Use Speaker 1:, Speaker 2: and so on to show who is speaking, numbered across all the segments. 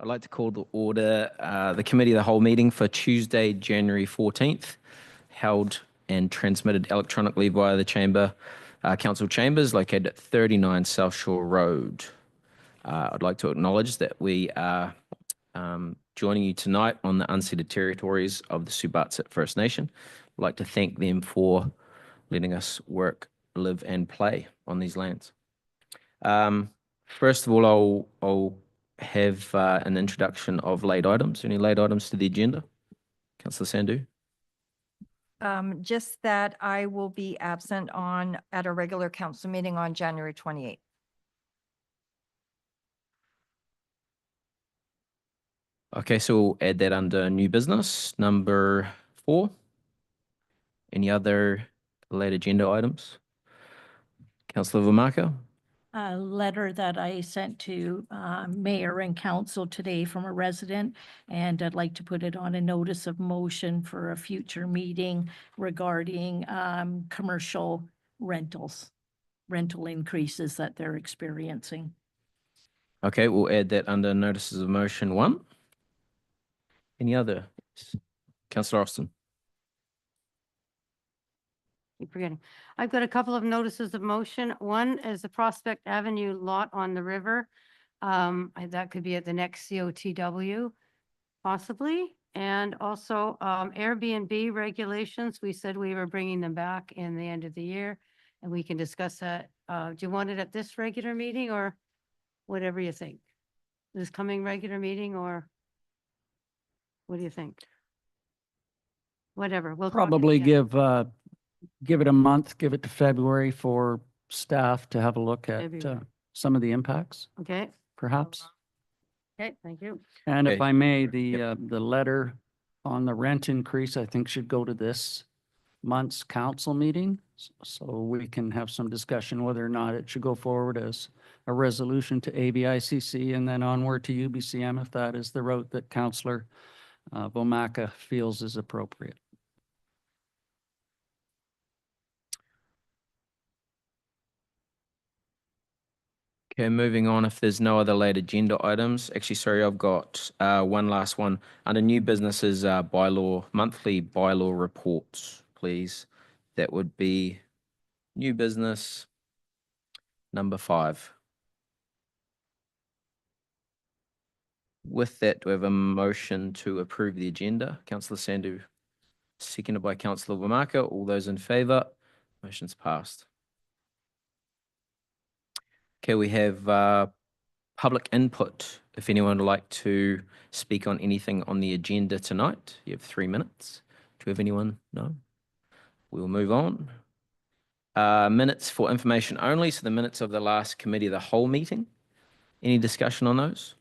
Speaker 1: I'd like to call to order the committee of the whole meeting for Tuesday, January 14th, held and transmitted electronically via the chamber, council chambers located at 39 South Shore Road. I'd like to acknowledge that we are joining you tonight on the unceded territories of the Subatsit First Nation. I'd like to thank them for letting us work, live and play on these lands. First of all, I'll have an introduction of late items. Any late items to the agenda? Councillor Sandhu?
Speaker 2: Just that I will be absent at a regular council meeting on January 28th.
Speaker 1: Okay, so we'll add that under new business. Number 4. Any other late agenda items? Councillor Vomaka?
Speaker 3: A letter that I sent to mayor and council today from a resident, and I'd like to put it on a notice of motion for a future meeting regarding commercial rental increases that they're experiencing.
Speaker 1: Okay, we'll add that under notices of motion 1. Any other? Councillor Austin?
Speaker 4: Keep forgetting. I've got a couple of notices of motion. One is the Prospect Avenue lot on the river. That could be at the next COTW, possibly. And also Airbnb regulations. We said we were bringing them back in the end of the year, and we can discuss that. Do you want it at this regular meeting or whatever you think? This coming regular meeting, or what do you think? Whatever. We'll talk
Speaker 5: probably
Speaker 4: again.
Speaker 5: give it a month, give it to February for staff to have a look at
Speaker 4: February.
Speaker 5: some of the impacts,
Speaker 4: Okay.
Speaker 5: perhaps.
Speaker 4: Okay, thank you.
Speaker 5: And if
Speaker 1: Okay.
Speaker 5: I may, the letter on the rent increase, I think should go to this month's council meeting. So we can have some discussion whether or not it should go forward as a resolution to ABICC and then onward to UBCM if that is the route that Councillor Vomaka feels is appropriate.
Speaker 1: Okay, moving on. If there's no other late agenda items, actually, sorry, I've got one last one. Under new businesses, monthly bylaw reports, please. That would be new business number 5. With that, do we have a motion to approve the agenda? Councillor Sandhu, seconded by Councillor Vomaka. All those in favour? Motion's passed. Okay, we have public input. If anyone would like to speak on anything on the agenda tonight, you have 3 minutes. Do we have anyone? No? We'll move on. Minutes for information only. So the minutes of the last committee of the whole meeting. Any discussion on those?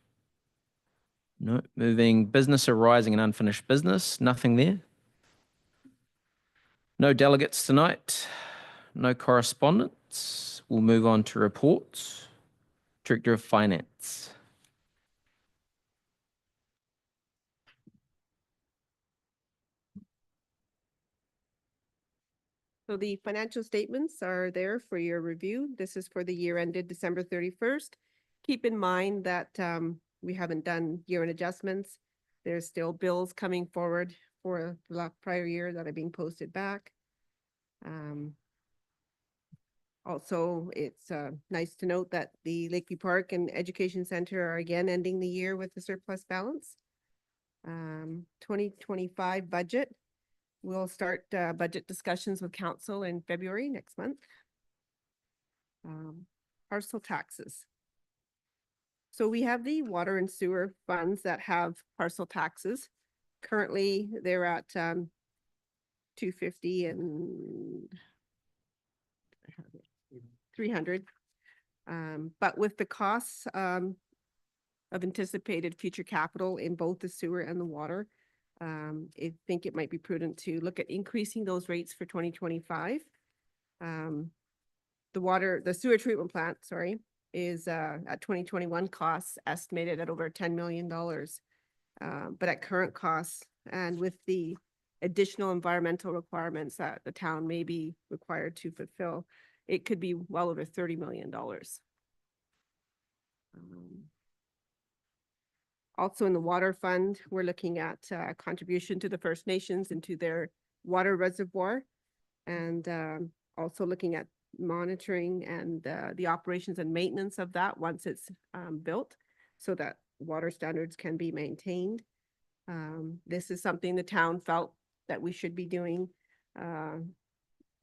Speaker 1: No. Moving business arising and unfinished business. Nothing there. No delegates tonight. No correspondence. We'll move on to reports. Director of Finance.
Speaker 6: So the financial statements are there for your review. This is for the year ended December 31st. Keep in mind that we haven't done year-end adjustments. There's still bills coming forward for the prior year that are being posted back. Also, it's nice to note that the Lakeview Park and Education Center are again ending the year with a surplus balance. 2025 budget. We'll start budget discussions with council in February next month. Parcel taxes. So we have the water and sewer funds that have parcel taxes. Currently, they're at 250 and 300. But with the costs of anticipated future capital in both the sewer and the water, I think it might be prudent to look at increasing those rates for 2025. The sewer treatment plant, is at 2021 costs estimated at over $10 million. But at current costs and with the additional environmental requirements that the town may be required to fulfill, it could be well over $30 million. Also in the water fund, we're looking at contribution to the First Nations into their water reservoir. And also looking at monitoring and the operations and maintenance of that once it's built so that water standards can be maintained. This is something the town felt that we should be doing.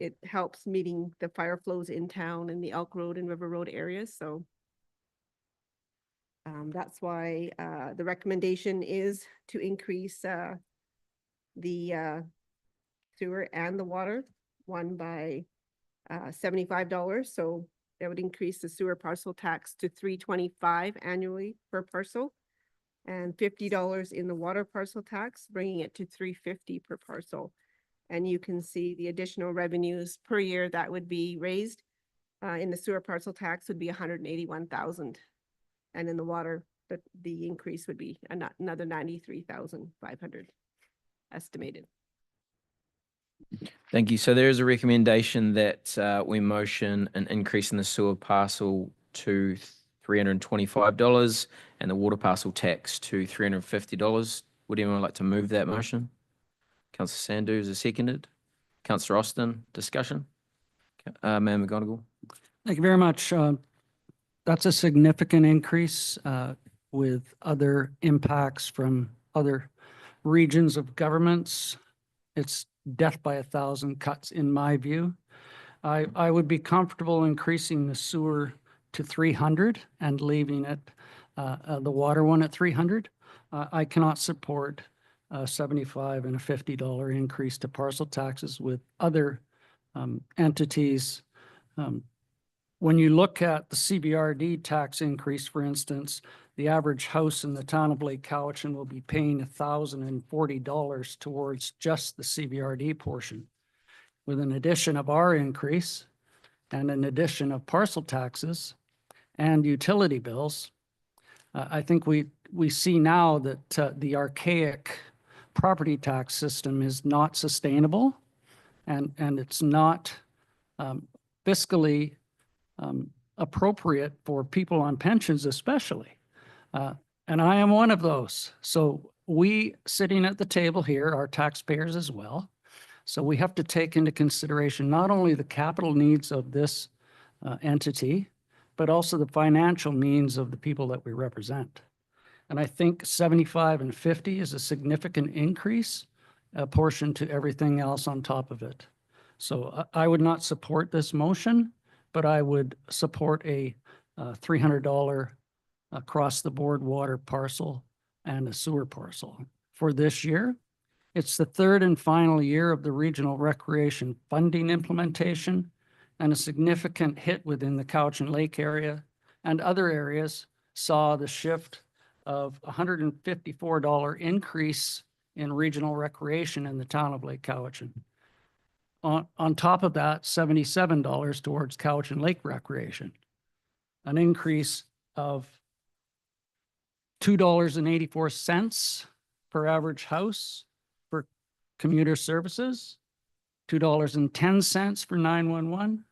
Speaker 6: It helps meeting the fire flows in town in the Elk Road and River Road areas. So that's why the recommendation is to increase the sewer and the water, one by $75. So that would increase the sewer parcel tax to $3.25 annually per parcel, and $50 in the water parcel tax, bringing it to $3.50 per parcel. And you can see the additional revenues per year that would be raised in the sewer parcel tax would be $181,000. And in the water, the increase would be another $93,500 estimated.
Speaker 1: Thank you. So there is a recommendation that we motion an increase in the sewer parcel to $325 and the water parcel tax to $350. Would anyone like to move that motion? Councillor Sanders is seconded. Councillor Austin, discussion? Madam McGonigal.
Speaker 5: Thank you very much. That's a significant increase with other impacts from other regions of governments. It's death by 1,000 cuts in my view. I would be comfortable increasing the sewer to 300 and leaving it, the water one at 300. I cannot support a $75 and a $50 increase to parcel taxes with other entities. When you look at the CBRD tax increase, for instance, the average house in the town of Lake Cowichan will be paying $1,040 towards just the CBRD portion. With an addition of our increase and an addition of parcel taxes and utility bills, I think we see now that the archaic property tax system is not sustainable and it's not fiscally appropriate for people on pensions especially. And I am one of those. So we sitting at the table here are taxpayers as well. So we have to take into consideration not only the capital needs of this entity, but also the financial means of the people that we represent. And I think 75 and 50 is a significant increase, a portion to everything else on top of it. So I would not support this motion, but I would support a $300 across the board water parcel and a sewer parcel for this year. It's the third and final year of the regional recreation funding implementation, and a significant hit within the Cowichan Lake area and other areas saw the shift of $154 increase in regional recreation in the town of Lake Cowichan. On top of that, $77 towards Cowichan Lake recreation, an increase of $2.84 per average house for commuter services, $2.10 for 911.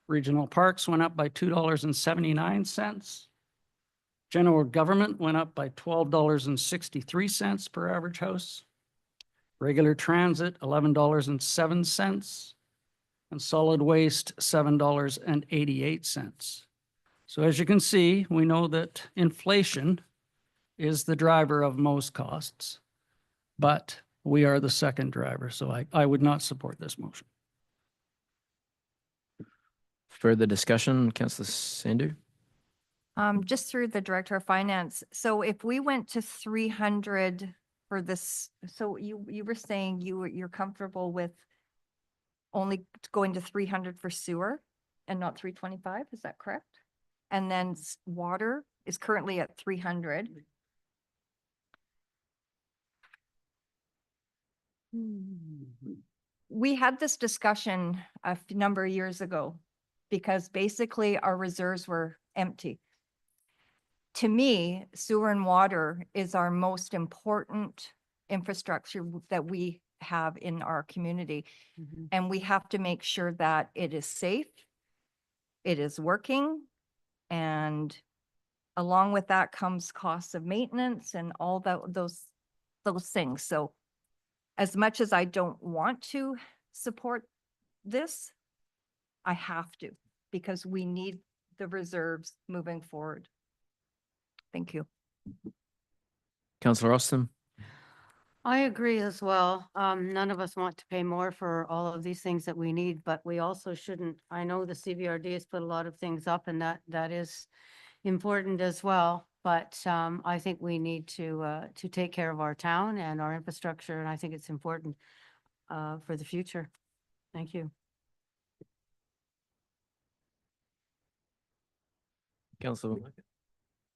Speaker 5: Regional parks went up by $2.79. General government went up by $12.63 per average house. Regular transit, $11.07. And solid waste, $7.88. So as you can see, we know that inflation is the driver of most costs, but we are the second driver. So I would not support this motion.
Speaker 1: Further discussion, Councillor Sandu?
Speaker 2: Just through the Director of Finance. So if we went to 300 for this, so you were saying you're comfortable with only going to 300 for sewer and not 325, is that correct? And then water is currently at 300. We had this discussion a number of years ago because basically our reserves were empty. To me, sewer and water is our most important infrastructure that we have in our community. And we have to make sure that it is safe, it is working, and along with that comes costs of maintenance and all those things. So as much as I don't want to support this, I have to, because we need the reserves moving forward. Thank you.
Speaker 1: Councillor Austin.
Speaker 4: I agree as well. None of us want to pay more for all of these things that we need, but we also shouldn't, I know the CVRD has put a lot of things up and that is important as well. But I think we need to take care of our town and our infrastructure, and I think it's important for the future. Thank you.
Speaker 1: Councillor Vermaak.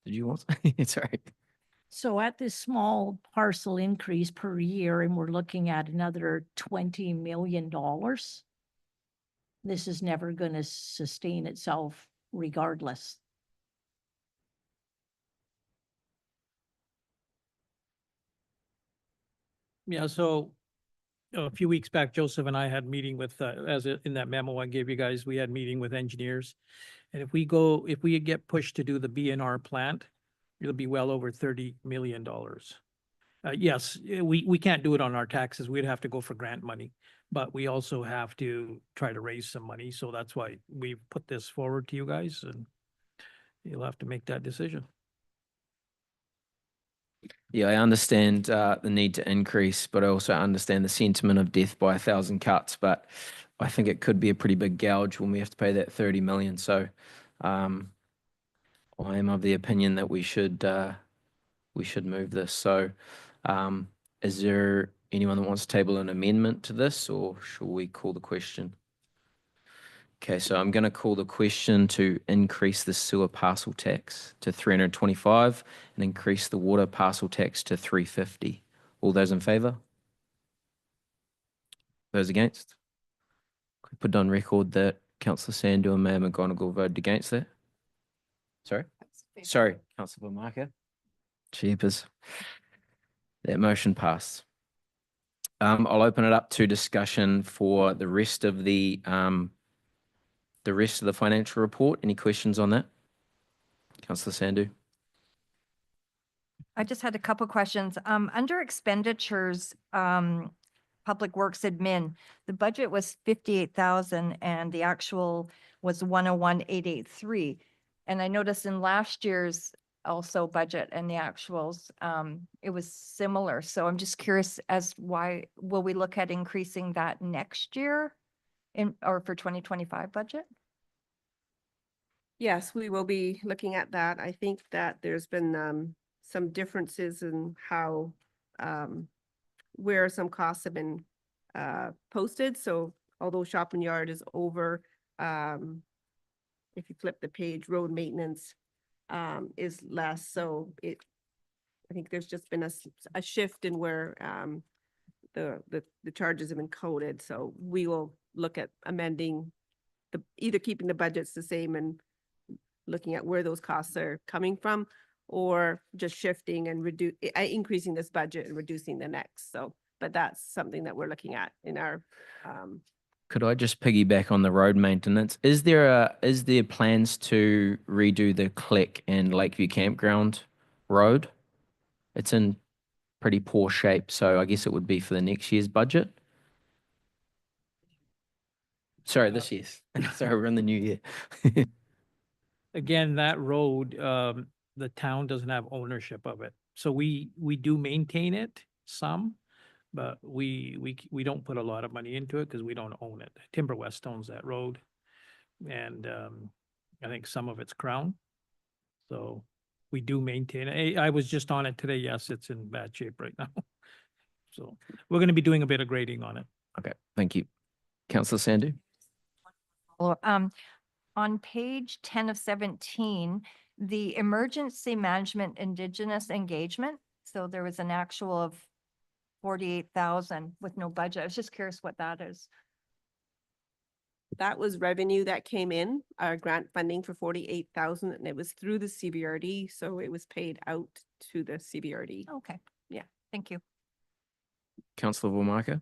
Speaker 1: Did you want? Sorry.
Speaker 3: So at this small parcel increase per year, and we're looking at another $20 million, this is never going to sustain itself regardless.
Speaker 7: Yeah, so a few weeks back, Joseph and I had meeting with, in that memo I gave you guys, we had meeting with engineers. And if we get pushed to do the BNR plant, it'll be well over $30 million. Yes, we can't do it on our taxes. We'd have to go for grant money. But we also have to try to raise some money. So that's why we put this forward to you guys, and you'll have to make that decision.
Speaker 1: Yeah, I understand the need to increase, but I also understand the sentiment of death by 1,000 cuts. But I think it could be a pretty big gouge when we have to pay that 30 million. So I am of the opinion that we should move this. So is there anyone that wants to table an amendment to this, or shall we call the question? Okay, so I'm going to call the question to increase the sewer parcel tax to 325 and increase the water parcel tax to 350. All those in favour? Those against? Could we put on record that Councillor Sandu and Mayor McGonigal voted against that? Sorry? Sorry, Councillor Vermaak. Jeepers. That motion passed. I'll open it up to discussion for the rest of the financial report. Any questions on that? Councillor Sandu.
Speaker 2: I just had a couple questions. Under expenditures, Public Works Admin, the budget was 58,000 and the actual was 101,883. And I noticed in last year's also budget and the actuals, it was similar. So I'm just curious as why will we look at increasing that next year or for 2025 budget?
Speaker 6: Yes, we will be looking at that. I think that there's been some differences in how where some costs have been posted. So although shopping yard is over, if you flip the page, road maintenance is less. So I think there's just been a shift in where the charges have been coded. So we will look at amending either keeping the budgets the same and looking at where those costs are coming from, or just shifting and increasing this budget and reducing the next. So, but that's something that we're looking at in our.
Speaker 1: Could I just piggyback on the road maintenance? Is there plans to redo the Click and Lakeview Campground road? It's in pretty poor shape, so I guess it would be for the next year's budget. Sorry, this year's. Sorry, we're in the new year.
Speaker 7: Again, that road, the town doesn't have ownership of it. So we do maintain it some, but we don't put a lot of money into it because we don't own it. Timber West owns that road. And I think some of it's Crown. So we do maintain it. I was just on it today. Yes, it's in bad shape right now. So we're going to be doing a bit of grading on it.
Speaker 1: Okay, thank you. Councillor Sandu?
Speaker 2: On page 10 of 17, the emergency management Indigenous engagement. So there was an actual of 48,000 with no budget. I was just curious what that is.
Speaker 6: That was revenue that came in, our grant funding for 48,000, and it was through the CBRD. So it was paid out to the CBRD.
Speaker 2: Okay.
Speaker 6: Yeah.
Speaker 2: Thank you.
Speaker 1: Councillor Vermaak?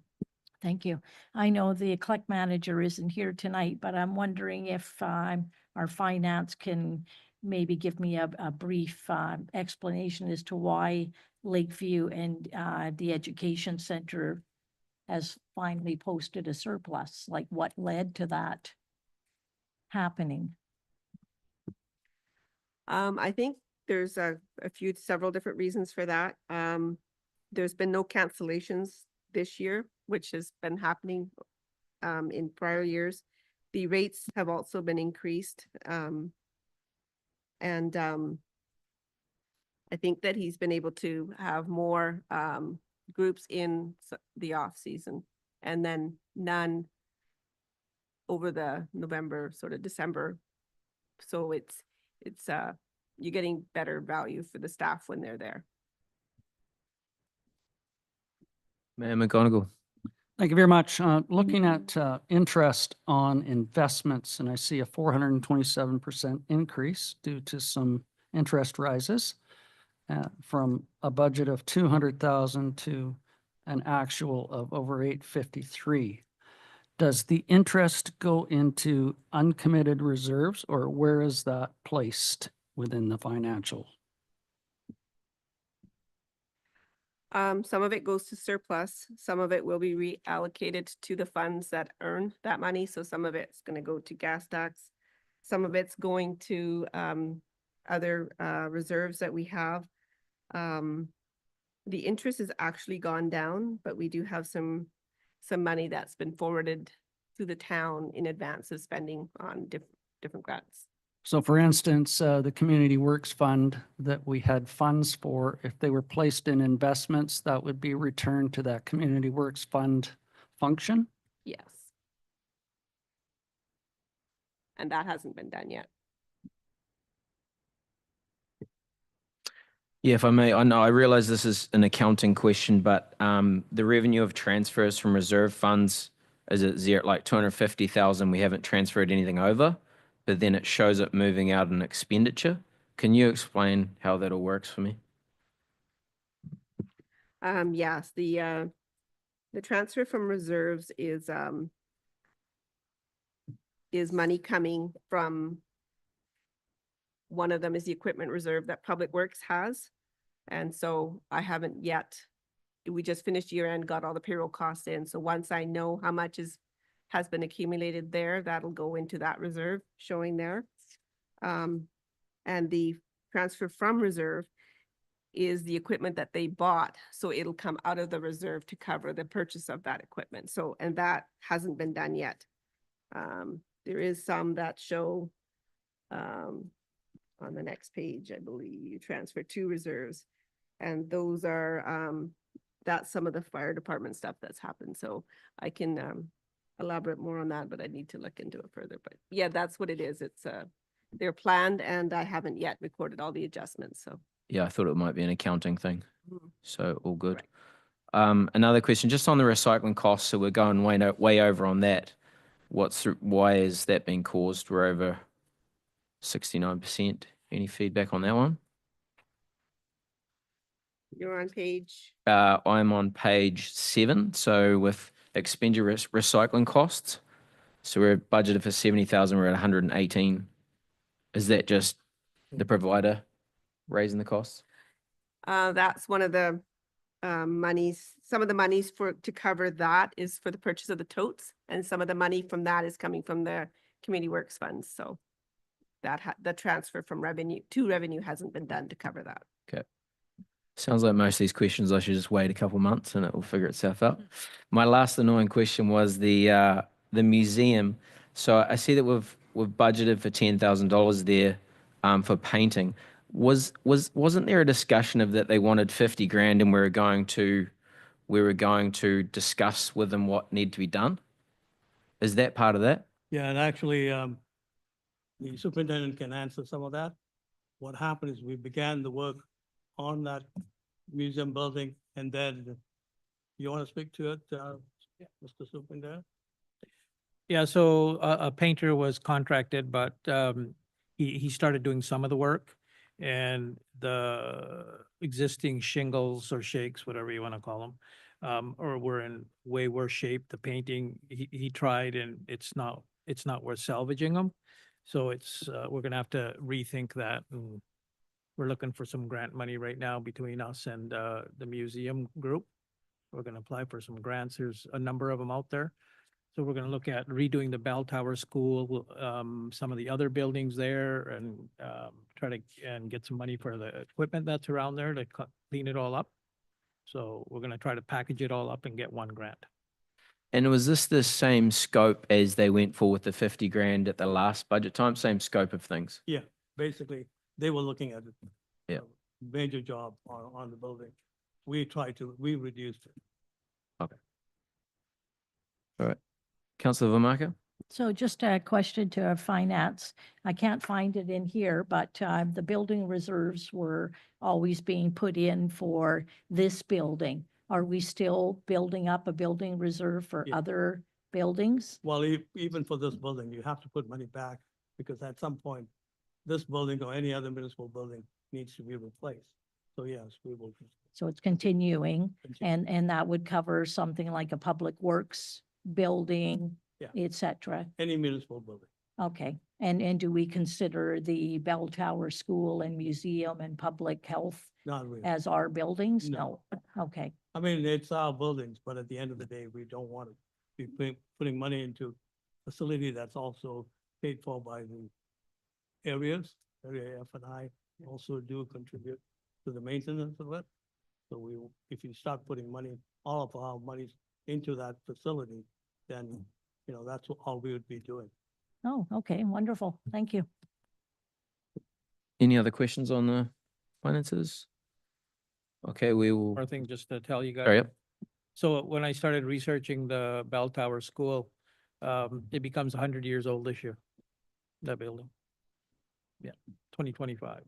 Speaker 3: Thank you. I know the collect manager isn't here tonight, but I'm wondering if our finance can maybe give me a brief explanation as to why Lakeview and the Education Center has finally posted a surplus, like what led to that happening?
Speaker 6: I think there's several different reasons for that. There's been no cancellations this year, which has been happening in prior years. The rates have also been increased. And I think that he's been able to have more groups in the off season and then none over the November, sort of December. So it's you're getting better value for the staff when they're there.
Speaker 1: Mayor McGonigal.
Speaker 5: Thank you very much. Looking at interest on investments, and I see a 427% increase due to some interest rises from a budget of 200,000 to an actual of over 853. Does the interest go into uncommitted reserves, or where is that placed within the financial?
Speaker 6: Some of it goes to surplus, some of it will be reallocated to the funds that earn that money. So some of it's going to go to gas tax. Some of it's going to other reserves that we have. The interest has actually gone down, but we do have some money that's been forwarded to the town in advance of spending on different grants.
Speaker 5: So for instance, the Community Works Fund that we had funds for, if they were placed in investments, that would be returned to that Community Works Fund function?
Speaker 6: Yes. And that hasn't been done yet.
Speaker 1: Yeah, if I may, I know I realize this is an accounting question, but the revenue of transfers from reserve funds is at zero, like 250,000. We haven't transferred anything over, but then it shows it moving out in expenditure. Can you explain how that all works for me?
Speaker 6: Yes, the transfer from reserves is money coming from, one of them is the equipment reserve that Public Works has. And so I haven't yet, we just finished year end, got all the payroll costs in. So once I know how much has been accumulated there, that'll go into that reserve showing there. And the transfer from reserve is the equipment that they bought. So it'll come out of the reserve to cover the purchase of that equipment. So, and that hasn't been done yet. There is some that show on the next page, I believe, you transfer to reserves. And those are, that's some of the fire department stuff that's happened. So I can elaborate more on that, but I need to look into it further. But yeah, that's what it is. It's they're planned and I haven't yet recorded all the adjustments. So
Speaker 1: Yeah, I thought it might be an accounting thing.
Speaker 6: Mhm.
Speaker 1: So all good. Another question, just on the recycling costs. So we're going way over on that. Why is that being caused? We're over 69%. Any feedback on that one?
Speaker 6: You're on page.
Speaker 1: I'm on page 7. So with expenditure recycling costs, so we're budgeted for 70,000. We're at 118. Is that just the provider raising the costs?
Speaker 6: That's one of the monies. Some of the monies to cover that is for the purchase of the totes, and some of the money from that is coming from the Community Works funds. So that the transfer from revenue to revenue hasn't been done to cover that.
Speaker 1: Okay. Sounds like most of these questions I should just wait a couple months and it will figure itself out. My last annoying question was the museum. So I see that we've budgeted for $10,000 there for painting. Wasn't there a discussion of that they wanted 50 grand and we were going to discuss with them what needed to be done? Is that part of that?
Speaker 7: Yeah, and actually, the superintendent can answer some of that. What happened is we began the work on that museum building, and then you want to speak to it, Mr. Superintendent? Yeah, so a painter was contracted, but he started doing some of the work, and the existing shingles or shakes, whatever you want to call them, or were in way worse shape. The painting he tried, and it's not worth salvaging them. So it's, we're gonna have to rethink that, and we're looking for some grant money right now between us and, the museum group. We're gonna apply for some grants. There's a number of them out there. So we're gonna look at redoing the Bell Tower School, some of the other buildings there, and, try to, and get some money for the equipment that's around there to clean it all up. So we're gonna try to package it all up and get one grant.
Speaker 1: And was this the same scope as they went for with the 50 grand at the last budget time? Same scope of things?
Speaker 8: Yeah, basically, they were looking at it.
Speaker 1: Yeah.
Speaker 8: Major job on the building. We reduced it.
Speaker 1: Councillor Vermarker?
Speaker 3: So just a question to finance. I can't find it in here, but the building reserves were always being put in for this building. Are we still building up a building reserve for
Speaker 8: Yeah.
Speaker 3: other buildings?
Speaker 8: Well, even for this building, you have to put money back because at some point, this building or any other municipal building needs to be replaced. So yes, we will.
Speaker 3: So it's continuing,
Speaker 8: continue.
Speaker 3: and that would cover something like a public works building,
Speaker 8: Yeah.
Speaker 3: et cetera.
Speaker 8: Any municipal building.
Speaker 3: Okay, and do we consider the Bell Tower School and Museum and Public Health
Speaker 8: Not really.
Speaker 3: as our buildings?
Speaker 8: No.
Speaker 3: No, okay,
Speaker 8: I mean, it's our buildings, but at the end of the day, we don't want to be putting money into a facility that's also paid for by the areas. Area F and I also do contribute to the maintenance of it. So if you start putting money, all of our monies into that facility, then, that's all we would be doing.
Speaker 3: oh, okay, wonderful, thank you.
Speaker 1: Any other questions on the finances? Okay, we will.
Speaker 7: One thing just to tell you guys.
Speaker 1: Hurry up.
Speaker 7: So when I started researching the Bell Tower School, it becomes 100 years old this year, that building. Yeah, 2025.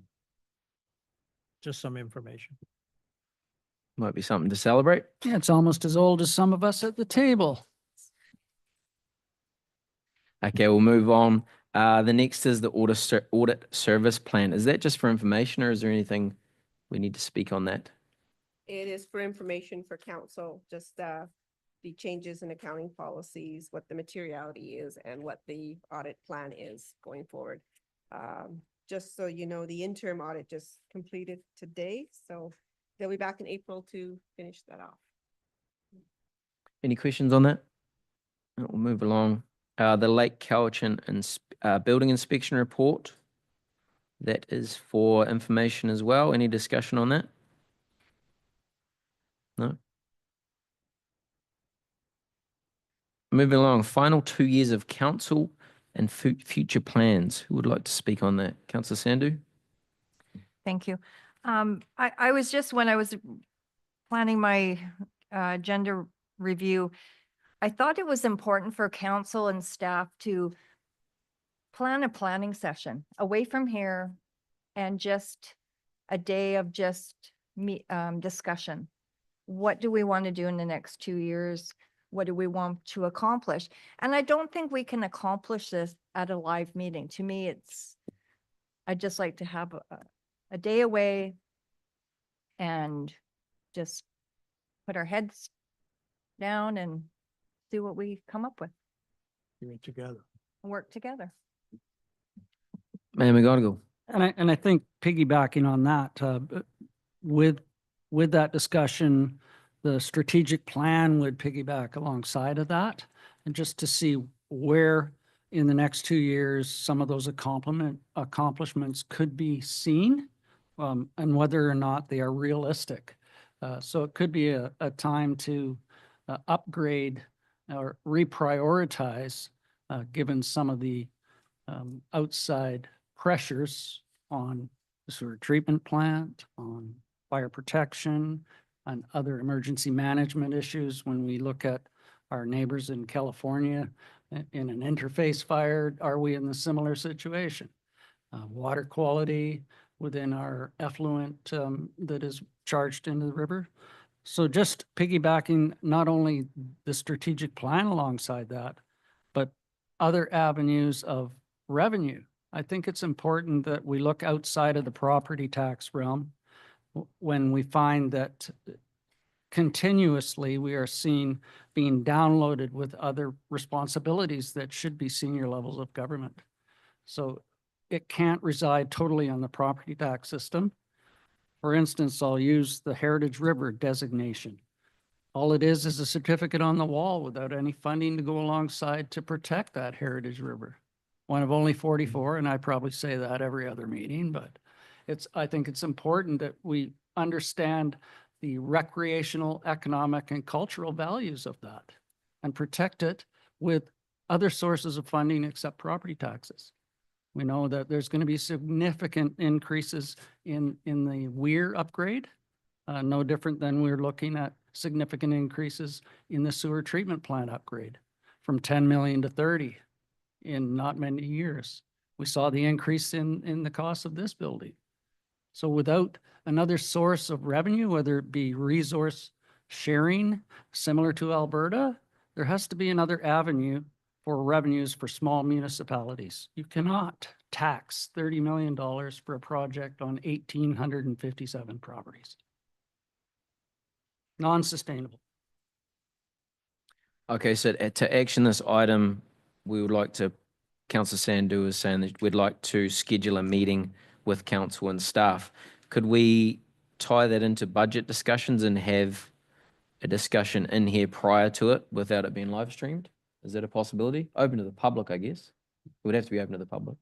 Speaker 7: Just some information.
Speaker 1: Might be something to celebrate.
Speaker 5: Yeah, it's almost as old as some of us at the table.
Speaker 1: Okay, we'll move on. The next is the audit service plan. Is that just for information or is there anything we need to speak on that?
Speaker 6: It is for information for council, just the changes in accounting policies, what the materiality is and what the audit plan is going forward. Just so you know, the interim audit just completed today, so they'll be back in April to finish that off.
Speaker 1: Any questions on that? No, we'll move along. The Lake Cowichan building inspection report. That is for information as well. Any discussion on that? No? Moving along, final 2 years of council and future plans. Who would like to speak on that? Councillor Sandhu?
Speaker 2: Thank you. I was just, when I was planning my agenda review, I thought it was important for council and staff to plan a planning session away from here and just a day of just discussion. What do we want to do in the next 2 years? What do we want to accomplish? And I don't think we can accomplish this at a live meeting. To me, I'd just like to have a day away and just put our heads down and see what we come up with
Speaker 8: Doing it together.
Speaker 2: and work together.
Speaker 1: Mayor McGonigal?
Speaker 5: And I think piggybacking on that, with that discussion, the strategic plan would piggyback alongside of that. And just to see where in the next 2 years, some of those accomplishments could be seen, and whether or not they are realistic. So it could be a time to upgrade or reprioritize, given some of the outside pressures on the sewer treatment plant, on fire protection, and other emergency management issues. When we look at our neighbors in California in an interface fire, are we in a similar situation? Water quality within our effluent that is charged into the river. So just piggybacking not only the strategic plan alongside that, but other avenues of revenue. I think it's important that we look outside of the property tax realm when we find that continuously we are being downloaded with other responsibilities that should be senior levels of government. So it can't reside totally on the property tax system. For instance, I'll use the Heritage River designation. All it is a certificate on the wall without any funding to go alongside to protect that Heritage River. One of only 44, and I probably say that every other meeting, but I think it's important that we understand the recreational, economic, and cultural values of that and protect it with other sources of funding except property taxes. We know that there's going to be significant increases in the weir upgrade, no different than we're looking at significant increases in the sewer treatment plant upgrade from 10 million to 30 in not many years. We saw the increase in the cost of this building. So without another source of revenue, whether it be resource sharing, similar to Alberta, there has to be another avenue for revenues for small municipalities. You cannot tax $30 million for a project on 1,857 properties. Non-sustainable.
Speaker 1: Okay, so to action this item, we would like to, Councillor Sandu is saying that we'd like to schedule a meeting with council and staff. Could we tie that into budget discussions and have a discussion in here prior to it without it being live streamed? Is that a possibility? Open to the public, I guess. It would have to be open to the public.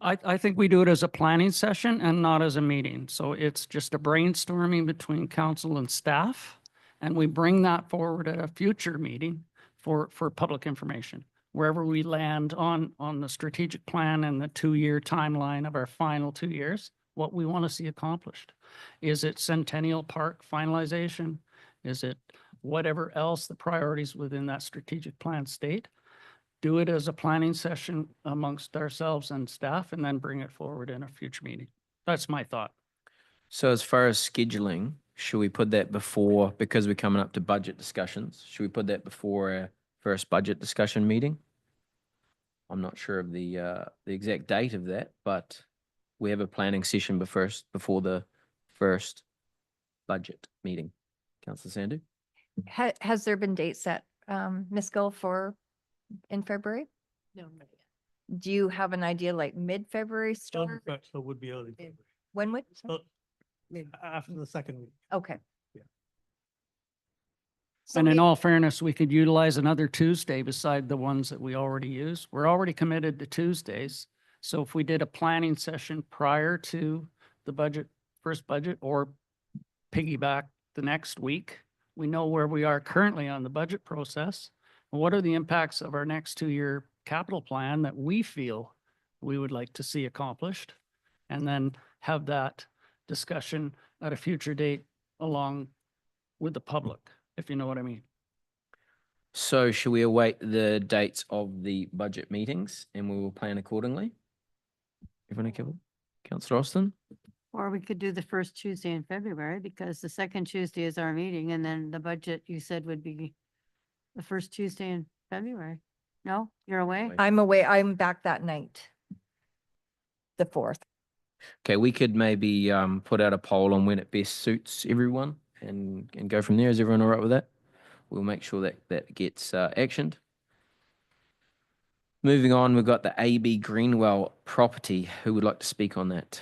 Speaker 5: I think we do it as a planning session and not as a meeting. So it's just a brainstorming between council and staff. And we bring that forward at a future meeting for public information. Wherever we land on the strategic plan and the 2-year timeline of our final 2 years, what we want to see accomplished. Is it Centennial Park finalization? Is it whatever else the priorities within that strategic plan state? Do it as a planning session amongst ourselves and staff and then bring it forward in a future meeting. That's my thought.
Speaker 1: So as far as scheduling, should we put that before, because we're coming up to budget discussions, should we put that before our first budget discussion meeting? I'm not sure of the exact date of that, but we have a planning session before the first budget meeting. Councillor Sandu?
Speaker 2: Has there been dates set, Ms. Gill, for in February?
Speaker 3: No,
Speaker 2: Do you have an idea like mid-February start?
Speaker 8: So it would be early February.
Speaker 2: When would?
Speaker 8: So after the second week.
Speaker 2: Okay.
Speaker 8: Yeah.
Speaker 2: So
Speaker 5: And in
Speaker 2: may-
Speaker 5: all fairness, we could utilize another Tuesday beside the ones that we already use. We're already committed to Tuesdays. So if we did a planning session prior to the first budget, or piggyback the next week, we know where we are currently on the budget process. And what are the impacts of our next 2-year capital plan that we feel we would like to see accomplished? And then have that discussion at a future date along with the public, if you know what I mean.
Speaker 1: So should we await the dates of the budget meetings and we will plan accordingly? Everyone okay with Councillor Austin?
Speaker 4: Or we could do the first Tuesday in February, because the second Tuesday is our meeting, and then the budget you said would be the first Tuesday in February. No, you're away?
Speaker 2: I'm away. I'm back that night. The 4th.
Speaker 1: Okay, we could maybe put out a poll on when it best suits everyone and go from there. Is everyone all right with that? We'll make sure that that gets actioned. Moving on, we've got the AB Greenwell property. Who would like to speak on that?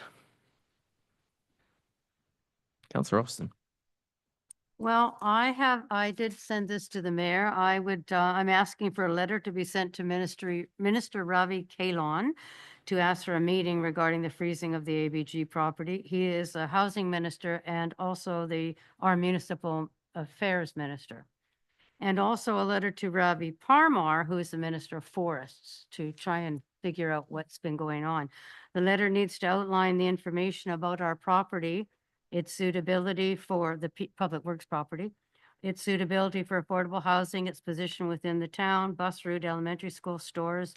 Speaker 1: Councillor Austin.
Speaker 4: Well, I did send this to the mayor. I'm asking for a letter to be sent to Minister Ravi Kahlon to ask for a meeting regarding the freezing of the ABG property. He is a housing minister and also our municipal affairs minister. And also a letter to Ravi Parmar, who is the Minister of Forests, to try and figure out what's been going on. The letter needs to outline the information about our property, its suitability for the public works property, its suitability for affordable housing, its position within the town, bus route, elementary school, stores,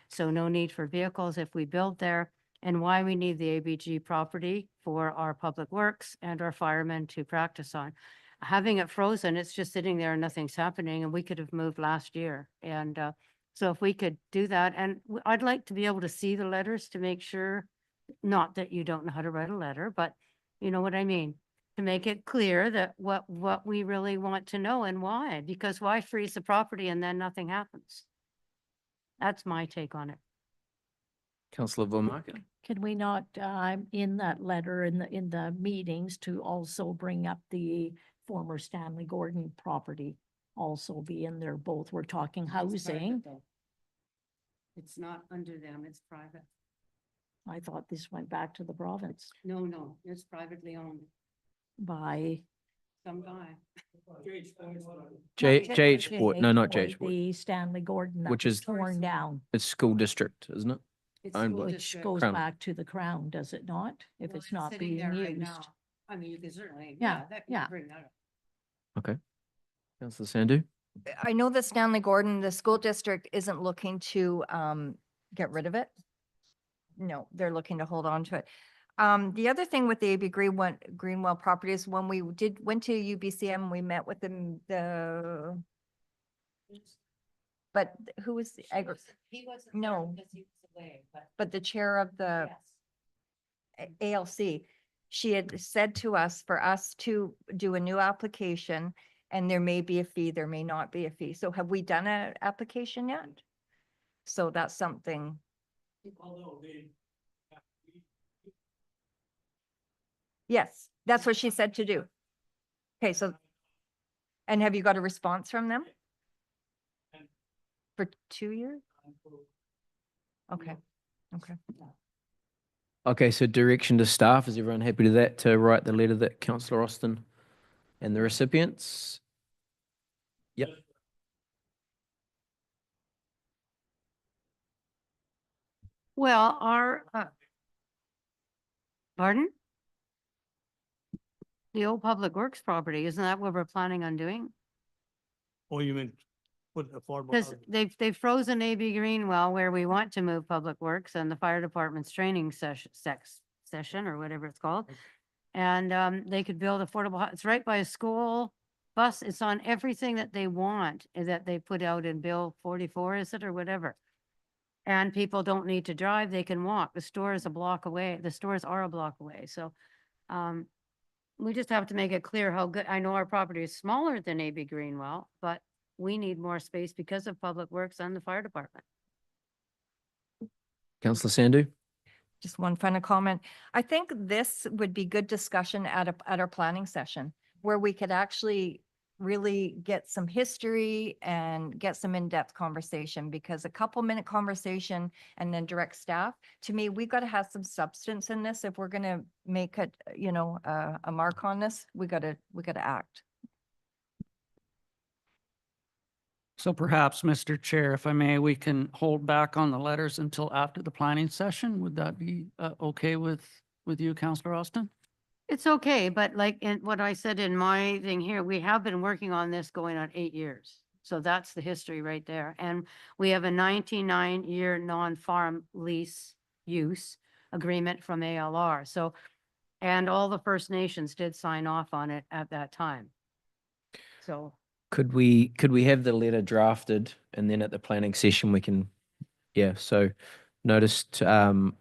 Speaker 4: so no need for vehicles if we build there, and why we need the ABG property for our public works and our firemen to practice on. Having it frozen, it's just sitting there and nothing's happening, and we could have moved last year. And so if we could do that, and I'd like to be able to see the letters to make sure, not that you don't know how to write a letter, but you know what I mean? To make it clear that what we really want to know and why, because why freeze the property and then nothing happens? That's my take on it.
Speaker 1: Councillor Von Market.
Speaker 3: Can we not, in that letter, in the meetings, to also bring up the former Stanley Gordon property? Also be in there, both, we're talking housing.
Speaker 4: It's not under them, it's private.
Speaker 3: I thought this went back to the province
Speaker 4: No, it's privately owned,
Speaker 3: by.
Speaker 4: some guy.
Speaker 1: JH Board, no, not
Speaker 3: or
Speaker 1: JH Board.
Speaker 3: The Stanley Gordon that
Speaker 1: Which
Speaker 3: was
Speaker 1: is-
Speaker 3: torn down,
Speaker 1: It's school district, isn't it?
Speaker 4: It's
Speaker 1: Owned
Speaker 4: school
Speaker 1: by-
Speaker 3: which
Speaker 4: district.
Speaker 3: goes
Speaker 1: Crown.
Speaker 3: back to the Crown, does it not? If
Speaker 4: Well,
Speaker 3: it's not
Speaker 4: sitting
Speaker 3: being
Speaker 4: there right
Speaker 3: used.
Speaker 4: now. I mean, you can certainly,
Speaker 3: Yeah,
Speaker 4: yeah, that
Speaker 3: yeah.
Speaker 4: can bring that up.
Speaker 1: Okay. Councillor Sandhu.
Speaker 2: I know that Stanley Gordon, the school district isn't looking to get rid of it. No, they're looking to hold on to it. The other thing with the AB Greenwell properties, when we went to UBCM, we met with but who was the
Speaker 4: He wasn't.
Speaker 2: No.
Speaker 4: Because he was away,
Speaker 2: but the chair of the ALC, she had said to us for us to do a new application, and there may be a fee, there may not be a fee. So have we done an application yet? So that's something.
Speaker 8: Although they,
Speaker 2: Yes, that's what she said to do. Okay, so, and have you got a response from them? For 2 years? Okay, okay.
Speaker 1: Okay, so direction to staff, is everyone happy to that, to write the letter that Councillor Austin and the recipients? Yep.
Speaker 4: Well, pardon? The old Public Works property, isn't that what we're planning on doing?
Speaker 8: or you mean put affordable
Speaker 4: Because
Speaker 8: housing.
Speaker 4: they've frozen AB Greenwell where we want to move Public Works and the fire department's training session or whatever it's called. And they could build affordable, it's right by a school bus. It's on everything that they want, that they put out in Bill 44, is it, or whatever. And people don't need to drive, they can walk. The store is a block away. The stores are a block away. So we just have to make it clear how good, I know our property is smaller than AB Greenwell, but we need more space because of Public Works and the fire department.
Speaker 1: Councillor Sandhu.
Speaker 2: Just one final comment. I think this would be good discussion at our planning session where we could actually really get some history and get some in-depth conversation, because a couple-minute conversation and then direct staff, to me, we got to have some substance in this. If we're going to make it, a mark on this, we got to act.
Speaker 5: So perhaps, Mr. Chair, if I may, we can hold back on the letters until after the planning session. Would that be okay with you, Councillor Austin?
Speaker 4: It's okay, but like in what I said in my thing here, we have been working on this going on 8 years. So that's the history right there. And we have a 99-year non-farm lease use agreement from ALR. So, and all the First Nations did sign off on it at that time. So
Speaker 1: Could we have the letter drafted and then at the planning session we can, so noticed direction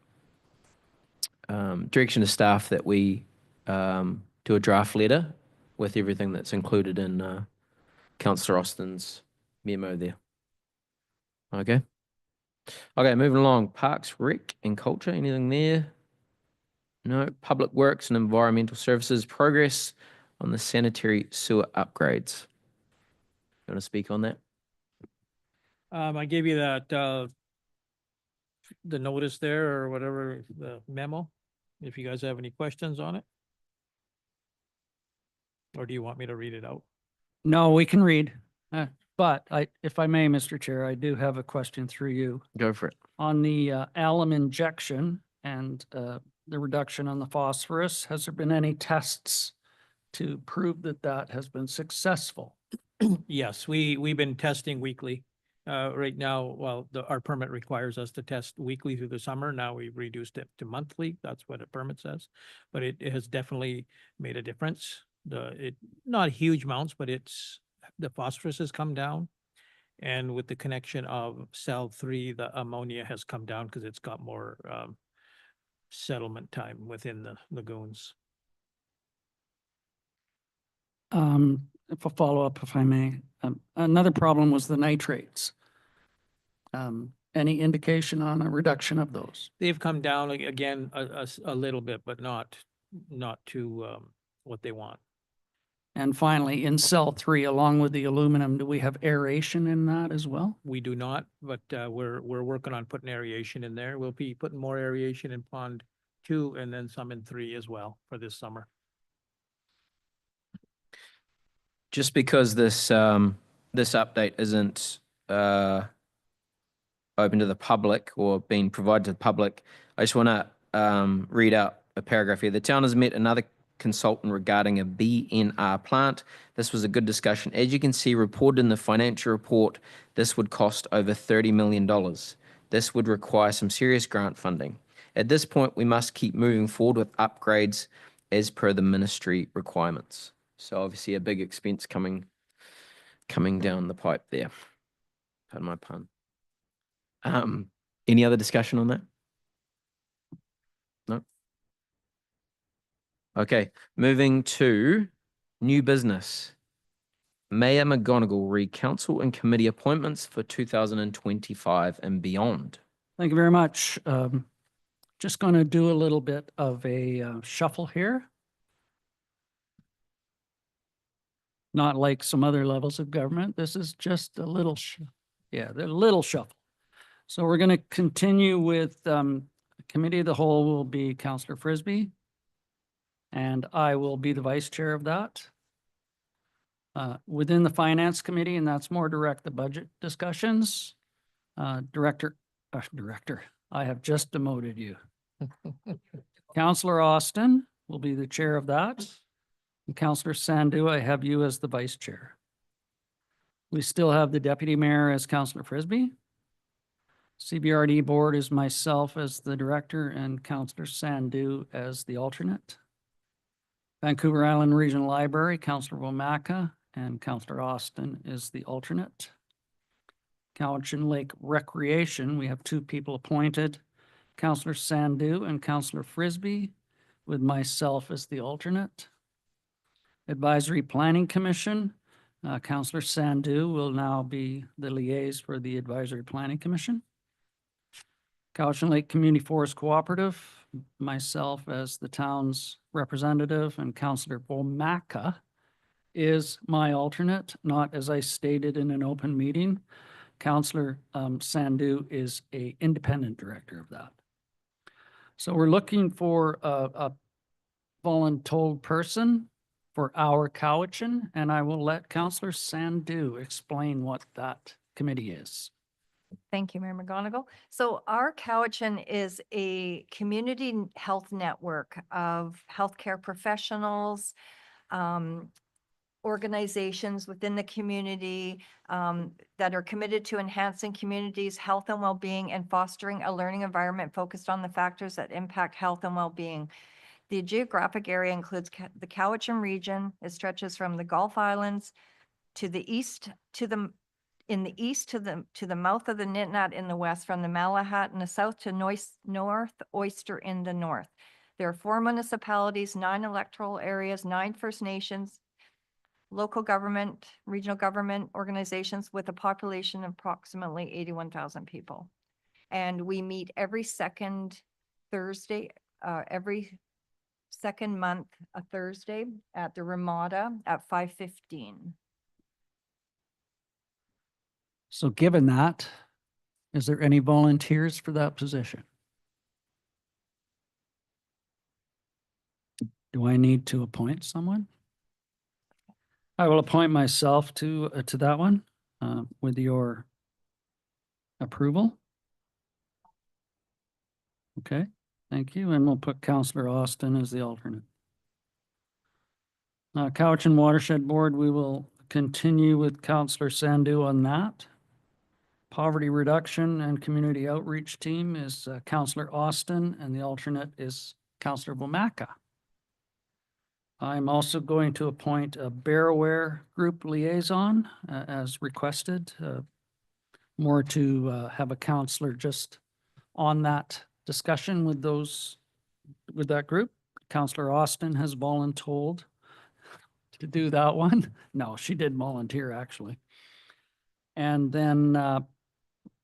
Speaker 1: to staff that we do a draft letter with everything that's included in Councillor Austin's memo there. Okay. Okay, moving along. Parks, Rec and Culture, anything there? No. Public Works and Environmental Services, progress on the sanitary sewer upgrades. You want to speak on that?
Speaker 7: I gave you that, the notice there or whatever, the memo, if you guys have any questions on it. Or do you want me to read it out?
Speaker 5: No, we can read. But if I may, Mr. Chair, I do have a question through you.
Speaker 1: Go for it.
Speaker 5: On the alum injection and the reduction on the phosphorus, has there been any tests to prove that that has been successful?
Speaker 7: Yes, we've been testing weekly. Right now, well, our permit requires us to test weekly through the summer. Now we've reduced it to monthly. That's what a permit says. But it has definitely made a difference. Not huge amounts, but the phosphorus has come down. And with the connection of cell 3, the ammonia has come down because it's got more settlement time within the lagoons.
Speaker 5: If a follow-up, if I may, another problem was the nitrates. any indication on a reduction of those?
Speaker 7: They've come down again a little bit, but not to what they want.
Speaker 5: And finally, in cell 3, along with the aluminum, do we have aeration in that as well?
Speaker 7: We do not, but we're working on putting aeration in there. We'll be putting more aeration in pond 2 and then some in 3 as well for this summer.
Speaker 1: Just because this update isn't open to the public or being provided to the public, I just want to read out a paragraph here. The town has met another consultant regarding a BNR plant. This was a good discussion. As you can see, reported in the financial report, this would cost over $30 million. This would require some serious grant funding. At this point, we must keep moving forward with upgrades as per the ministry requirements. So obviously a big expense coming down the pipe there. Pardon my pun. Any other discussion on that? No? Okay, moving to new business. Mayor McGonigal read council and committee appointments for 2025 and beyond.
Speaker 5: Thank you very much. Just going to do a little bit of a shuffle here. Not like some other levels of government. This is just a little, the little shuffle. So we're going to continue with committee of the whole will be Councillor Frisbee. And I will be the vice chair of that. Within the finance committee, and that's more direct the budget discussions. Director, I have just demoted you. Councillor Austin will be the chair of that. And Councillor Sandu, I have you as the vice chair. We still have the deputy mayor as Councillor Frisbee. CBRD board is myself as the director and Councillor Sandu as the alternate. Vancouver Island Regional Library, Councillor Womaka and Councillor Austin is the alternate. Cowichan Lake Recreation, we have 2 people appointed, Councillor Sandu and Councillor Frisbee, with myself as the alternate. Advisory Planning Commission, Councillor Sandu will now be the liaison for the Advisory Planning Commission. Cowichan Lake Community Forest Cooperative, myself as the town's representative, and Councillor Womaka is my alternate, not as I stated in an open meeting. Councillor Sandu is an independent director of that. So we're looking for a voluntold person for our Cowichan, and I will let Councillor Sandu explain what that committee is.
Speaker 2: Thank you, Mayor McGonigal. So our Cowichan is a community health network of healthcare professionals, organizations within the community that are committed to enhancing communities' health and well-being and fostering a learning environment focused on the factors that impact health and well-being. The geographic area includes the Cowichan region. It stretches from the Gulf Islands to the east to the mouth of the Nitnat in the west, from the Malahat in the south to North Oyster in the north. There are 4 municipalities, 9 electoral areas, 9 First Nations, local government, regional government organizations with a population of approximately 81,000 people. And we meet every second Thursday, every second month, a Thursday at the Ramada at 5:15.
Speaker 5: So given that, is there any volunteers for that position? Do I need to appoint someone? I will appoint myself to that one with your approval. Okay, thank you. And we'll put Councillor Austin as the alternate. Cowichan Watershed Board, we will continue with Councillor Sandu on that. Poverty Reduction and Community Outreach Team is Councillor Austin, and the alternate is Councillor Womaka. I'm also going to appoint a Bear Aware Group liaison as requested, more to have a councillor just on that discussion with that group. Councillor Austin has volunteered to do that one. No, she did volunteer actually. And then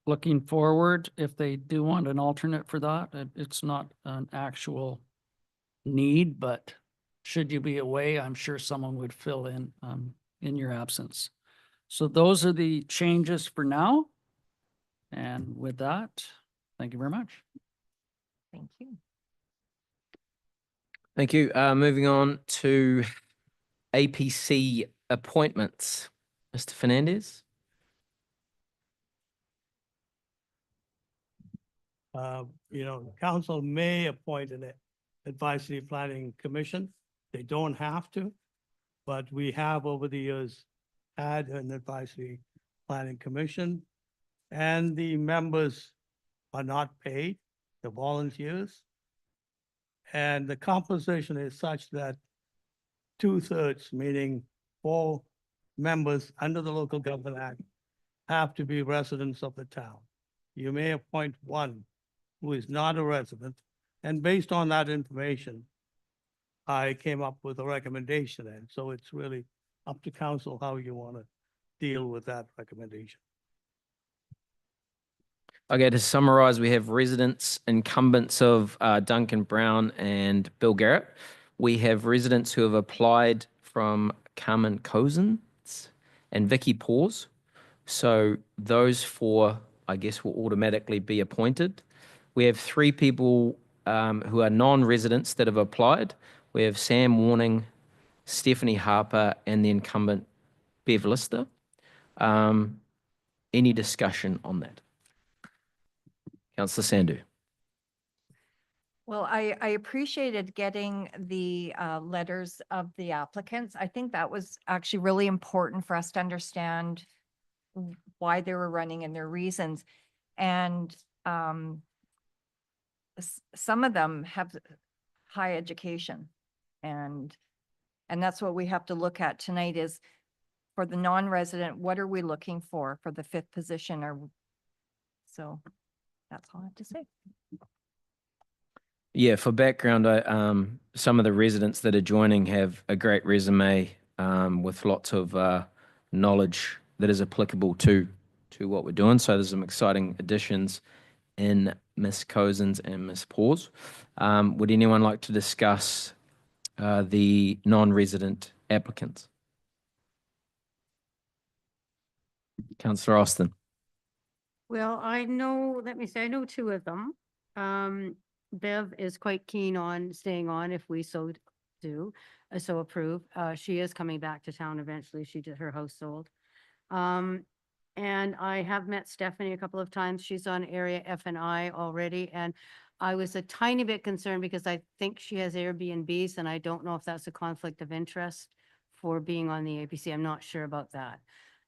Speaker 5: looking forward, if they do want an alternate for that, it's not an actual need, but should you be away, I'm sure someone would fill in your absence. So those are the changes for now. And with that, thank you very much.
Speaker 2: Thank you.
Speaker 1: Thank you. Moving on to APC appointments. Mr. Fernandez?
Speaker 8: Council may appoint an advisory planning commission. They don't have to, but we have over the years had an advisory planning commission, and the members are not paid, the volunteers. And the composition is such that 2/3, meaning 4 members under the Local Government Act, have to be residents of the town. You may appoint one who is not a resident, and based on that information, I came up with a recommendation, and so it's really up to council how you want to deal with that recommendation.
Speaker 1: Okay, to summarize, we have residents, incumbents of Duncan Brown and Bill Garrett. We have residents who have applied from Carmen Cozens and Vicky Paws. So those 4, I guess, will automatically be appointed. We have 3 people who are non-residents that have applied. We have Sam Warning, Stephanie Harper, and the incumbent Bev Lister. Any discussion on that? Councillor Sandhu.
Speaker 2: Well, I appreciated getting the letters of the applicants. I think that was actually really important for us to understand why they were running and their reasons. And some of them have high education, and that's what we have to look at tonight is for the non-resident, what are we looking for the 5th position? Or so that's all I have to say.
Speaker 1: Yeah, for background, some of the residents that are joining have a great resume with lots of knowledge that is applicable to what we're doing. So there's some exciting additions in Miss Cozens and Miss Paws. Would anyone like to discuss the non-resident applicants? Councillor Austin.
Speaker 4: Well, I know 2 of them. Bev is quite keen on staying on if we so do, so approve. She is coming back to town eventually. She did her house sold. And I have met Stephanie a couple of times. She's on area F&I already, and I was a tiny bit concerned because I think she has Airbnbs, and I don't know if that's a conflict of interest for being on the APC. I'm not sure about that.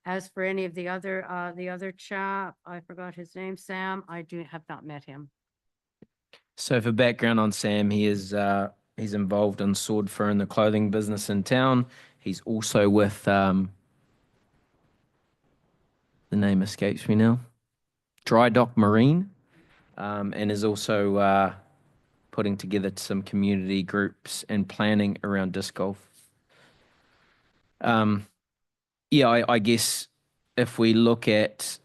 Speaker 4: As for any of the other chap, I forgot his name, Sam, I have not met him.
Speaker 1: So for background on Sam, he's involved in Sword Fur and the clothing business in town. He's also with the name escapes me now, Dry Dock Marine, and is also putting together some community groups and planning around disc golf. Yeah, I guess if we look at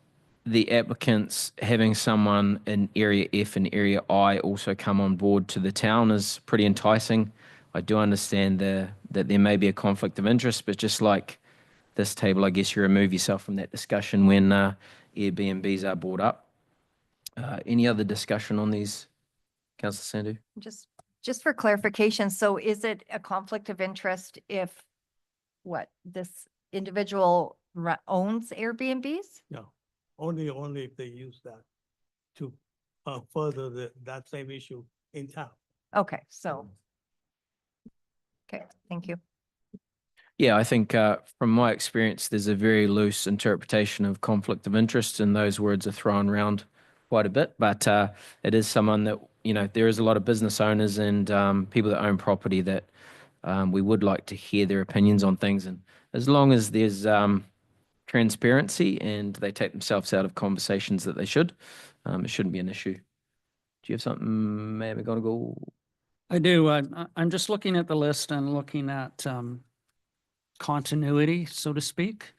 Speaker 1: the applicants, having someone in Area F and Area I also come on board to the town is pretty enticing. I do understand that there may be a conflict of interest, but just like this table, I guess you remove yourself from that discussion when Airbnbs are brought up. Any other discussion on these, Councillor Sandhu?
Speaker 2: Just for clarification, so is it a conflict of interest if this individual owns Airbnbs?
Speaker 8: No, only if they use that to further that same issue in town.
Speaker 2: Okay, okay, thank you.
Speaker 1: Yeah, I think from my experience, there's a very loose interpretation of conflict of interest, and those words are thrown around quite a bit. But it is someone that, there is a lot of business owners and people that own property that we would like to hear their opinions on things. And as long as there's transparency and they take themselves out of conversations that they should, it shouldn't be an issue. Do you have something, Mayor McGonigal?
Speaker 5: I do. I'm just looking at the list and looking at continuity, so to speak.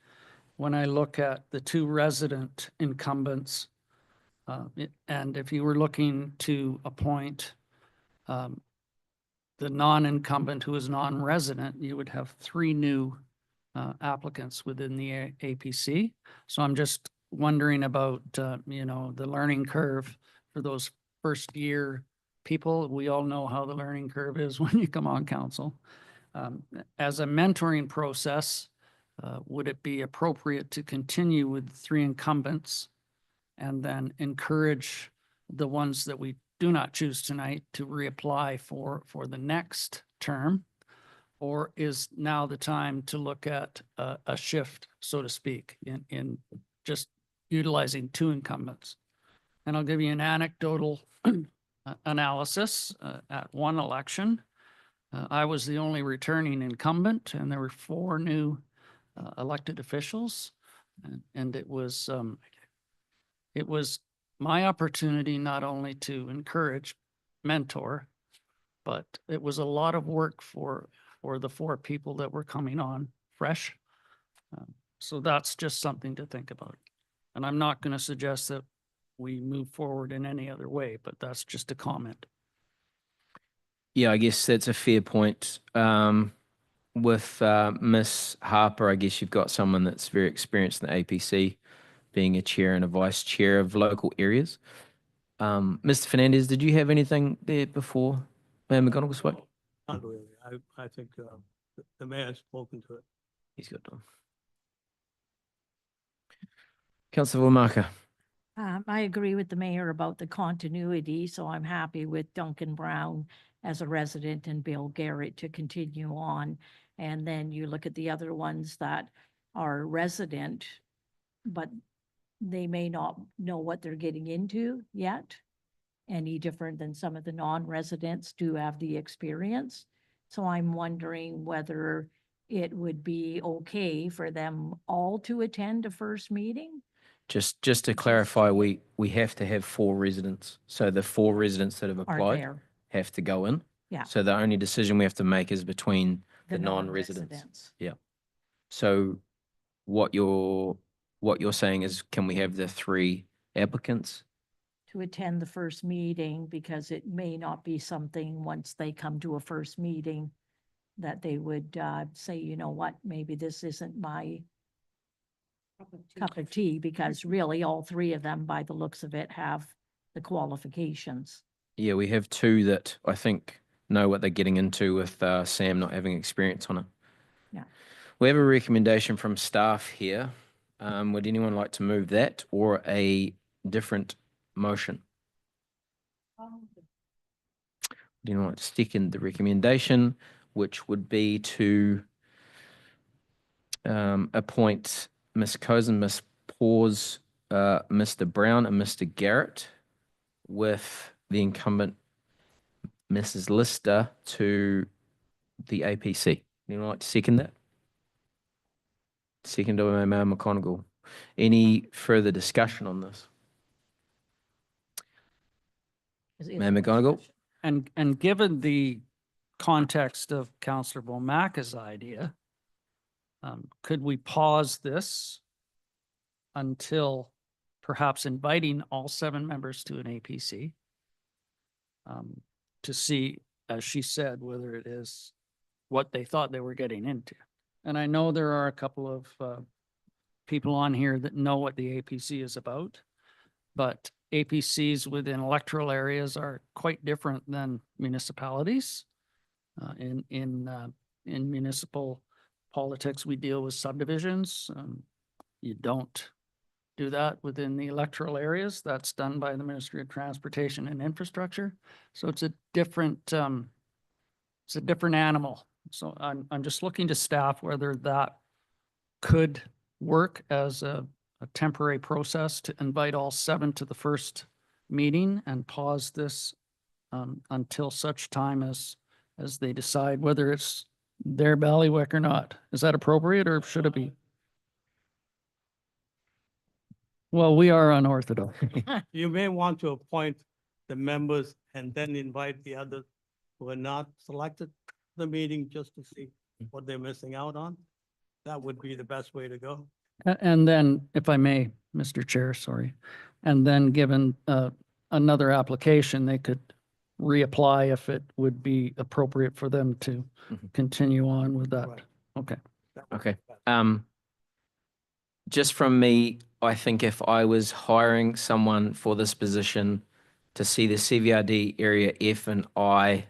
Speaker 5: When I look at the 2 resident incumbents, And if you were looking to appoint the non-incumbent who is non-resident, you would have 3 new applicants within the APC. So I'm just wondering about, you know, the learning curve for those first year people. We all know how the learning curve is when you come on council. As a mentoring process, would it be appropriate to continue with 3 incumbents and then encourage the ones that we do not choose tonight to reapply for the next term? Or is now the time to look at a shift, so to speak, in just utilizing 2 incumbents? And I'll give you an anecdotal analysis. At one election, I was the only returning incumbent, and there were 4 new elected officials. And it was my opportunity not only to encourage, mentor, but it was a lot of work for the 4 people that were coming on fresh. So that's just something to think about. And I'm not going to suggest that we move forward in any other way, but that's just a comment.
Speaker 1: Yeah, I guess that's a fair point. With Miss Harper, I guess you've got someone that's very experienced in the APC, being a chair and a vice chair of local areas. Mr. Fernandez, did you have anything there before Mayor McGonigal spoke?
Speaker 8: Not really. I think the mayor has spoken to it.
Speaker 1: He's got done. Councillor Marker.
Speaker 3: I agree with the mayor about the continuity, so I'm happy with Duncan Brown as a resident and Bill Garrett to continue on. And then you look at the other ones that are resident, but they may not know what they're getting into yet, any different than some of the non-residents do have the experience. So I'm wondering whether it would be okay for them all to attend a first meeting?
Speaker 1: Just to clarify, we have to have 4 residents. So the 4 residents that have
Speaker 3: Are
Speaker 1: applied
Speaker 3: there
Speaker 1: have to go in.
Speaker 3: Yeah.
Speaker 1: So the only decision we have to make is between the non-residents.
Speaker 3: non-residents?
Speaker 1: Yeah. So what you're saying is, can we have the 3 applicants?
Speaker 3: To attend the first meeting, because it may not be something, once they come to a first meeting, that they would say, you know what, maybe this isn't my cup of tea, because really all 3 of them, by the looks of it, have the qualifications.
Speaker 1: Yeah, we have 2 that I think know what they're getting into, with Sam not having experience on it.
Speaker 3: Yeah.
Speaker 1: We have a recommendation from staff here. Would anyone like to move that or a different motion? Would anyone like to second the recommendation, which would be to appoint Ms. Cozen, Ms. Paws, Mr. Brown, and Mr. Garrett, with the incumbent Mrs. Lister to the APC? Anyone like to second that? Second by Mayor McGonigal. Any further discussion on this? Mayor McGonigal?
Speaker 5: And given the context of Councillor Bomaka's idea, could we pause this until perhaps inviting all 7 members to an APC to see, as she said, whether it is what they thought they were getting into? And I know there are a couple of people on here that know what the APC is about, but APCs within electoral areas are quite different than municipalities. In municipal politics, we deal with subdivisions. You don't do that within the electoral areas. That's done by the Ministry of Transportation and Infrastructure. So it's a different animal. So I'm just looking to staff whether that could work as a temporary process to invite all 7 to the first meeting and pause this until such time as they decide whether it's their ballywick or not. Is that appropriate, or should it be? Well, we are unorthodox.
Speaker 8: You may want to appoint the members and then invite the others who are not selected to the meeting, just to see what they're missing out on. That would be the best way to go.
Speaker 5: And then, if I may, Mr. Chair, sorry, And then given another application, they could reapply if it would be appropriate for them to
Speaker 1: Mhm.
Speaker 5: continue on with that.
Speaker 8: Right.
Speaker 5: Okay.
Speaker 8: That would
Speaker 1: Okay.
Speaker 8: be better.
Speaker 1: Just from me, I think if I was hiring someone for this position to see the CVRD Area F and I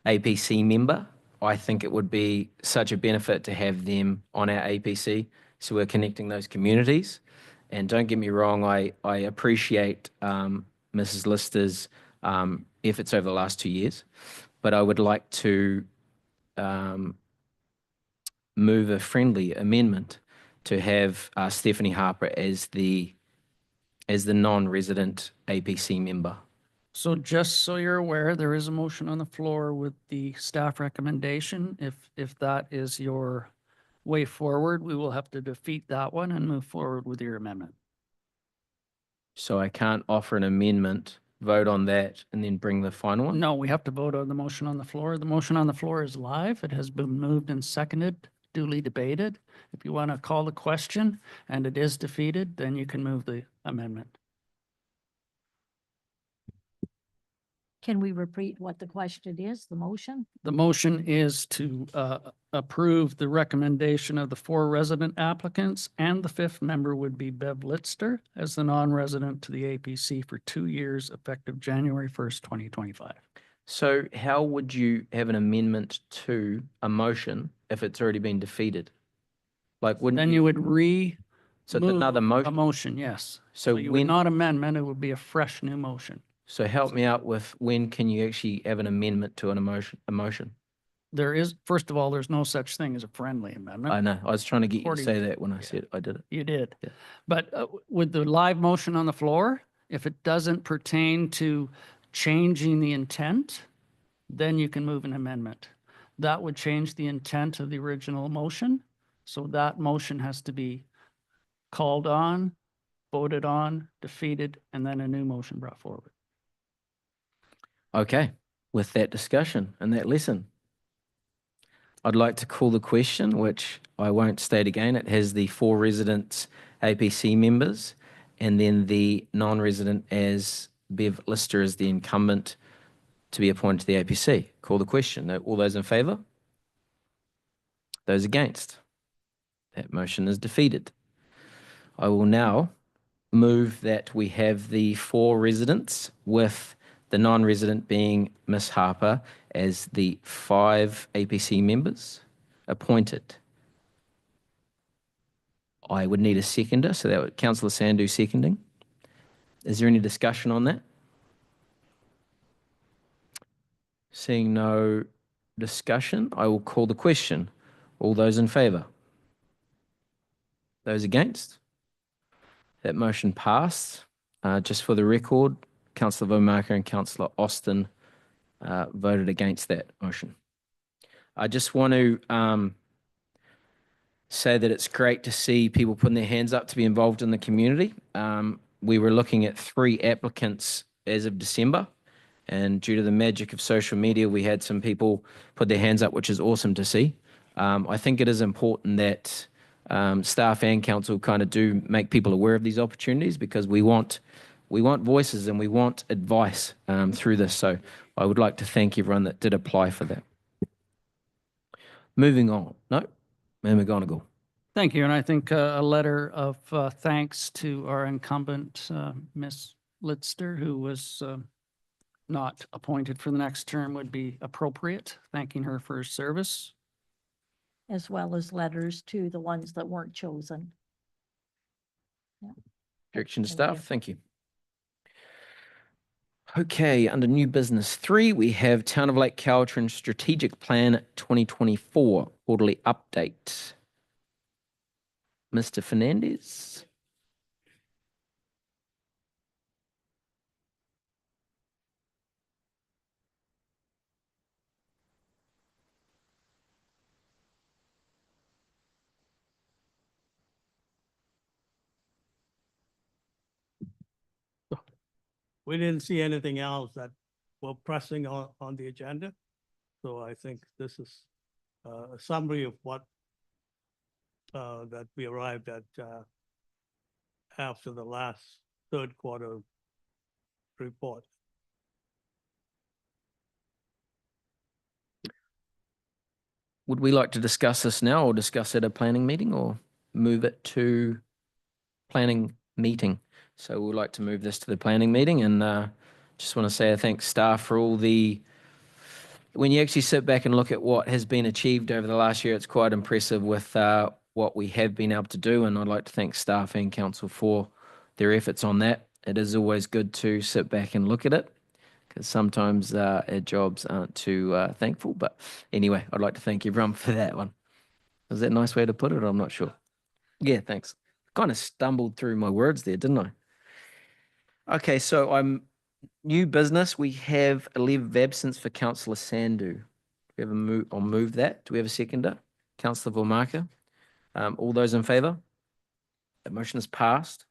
Speaker 1: APC member, I think it would be such a benefit to have them on our APC. So we're connecting those communities. And don't get me wrong, I appreciate Mrs. Lister's efforts over the last 2 years, but I would like to move a friendly amendment to have Stephanie Harper as the non-resident APC member.
Speaker 5: So just so you're aware, there is a motion on the floor with the staff recommendation. If that is your way forward, we will have to defeat that one and move forward with your amendment.
Speaker 1: So I can't offer an amendment, vote on that, and then bring the final one?
Speaker 5: No, we have to vote on the motion on the floor. The motion on the floor is live. It has been moved and seconded, duly debated. If you want to call the question and it is defeated, then you can move the amendment.
Speaker 3: Can we repeat what the question is, the motion?
Speaker 5: The motion is to approve the recommendation of the 4 resident applicants, and the 5th member would be Bev Litster as the non-resident to the APC for 2 years effective January 1st, 2025.
Speaker 1: So how would you have an amendment to a motion if it's already been defeated? Like, wouldn't
Speaker 5: Then
Speaker 1: you?
Speaker 5: you would
Speaker 1: So it's another
Speaker 5: a
Speaker 1: motion.
Speaker 5: motion, yes.
Speaker 1: So
Speaker 5: You would
Speaker 1: when?
Speaker 5: not amendment, it would be a fresh new motion.
Speaker 1: So help me out with when can you actually have an amendment to an emotion?
Speaker 5: There is, first of all, there's no such thing as a friendly amendment.
Speaker 1: I know. I was trying to get you to
Speaker 5: According
Speaker 1: say
Speaker 5: to-
Speaker 1: that when I
Speaker 5: yeah.
Speaker 1: said I did it.
Speaker 5: You did.
Speaker 1: Yeah.
Speaker 5: But with the live motion on the floor, if it doesn't pertain to changing the intent, then you can move an amendment. That would change the intent of the original motion. So that motion has to be called on, voted on, defeated, and then a new motion brought forward.
Speaker 1: Okay. With that discussion and that lesson, I'd like to call the question, which I won't state again. It has the 4 residents APC members and then the non-resident as Bev Lister as the incumbent to be appointed to the APC. Call the question. All those in favour? Those against? That motion is defeated. I will now move that we have the 4 residents with the non-resident being Miss Harper as the 5 APC members appointed. I would need a seconder, so that would Councillor Sandhu seconding. Is there any discussion on that? Seeing no discussion, I will call the question. All those in favour? Those against? That motion passed. Just for the record, Councillor Vomarker and Councillor Austin voted against that motion. I just want to say that it's great to see people putting their hands up to be involved in the community. We were looking at 3 applicants as of December, and due to the magic of social media, we had some people put their hands up, which is awesome to see. I think it is important that staff and council kind of do make people aware of these opportunities, because we want voices and we want advice through this. So I would like to thank everyone that did apply for that. Moving on. No, Mayor McGonigal.
Speaker 5: Thank you. And I think a letter of thanks to our incumbent, Ms. Litster, who was not appointed for the next term, would be appropriate, thanking her for her service.
Speaker 3: As well as letters to the ones that weren't chosen.
Speaker 1: Direction to
Speaker 3: Thank
Speaker 1: staff.
Speaker 3: you.
Speaker 1: Thank you. Okay, under new business 3, we have Town of Lake Cowichan Strategic Plan 2024 quarterly update. Mr. Fernandez.
Speaker 8: We didn't see anything else that were pressing on the agenda. So I think this is a summary of what that we arrived at after the last third quarter report.
Speaker 1: Would we like to discuss this now or discuss it at a planning meeting or move it to planning meeting? So we'd like to move this to the planning meeting and just want to say I thank staff for all the, when you actually sit back and look at what has been achieved over the last year, it's quite impressive with what we have been able to do. And I'd like to thank staff and council for their efforts on that. It is always good to sit back and look at it because sometimes our jobs aren't too thankful. But anyway, I'd like to thank everyone for that one. Is that a nice way to put it? I'm not sure. Yeah, thanks. Kind of stumbled through my words there, didn't I? Okay, so I'm new business. We have a leave of absence for Councillor Sandu. We have a move. I'll move that. Do we have a seconder? Councillor Vormarker. All those in favour? That motion is passed.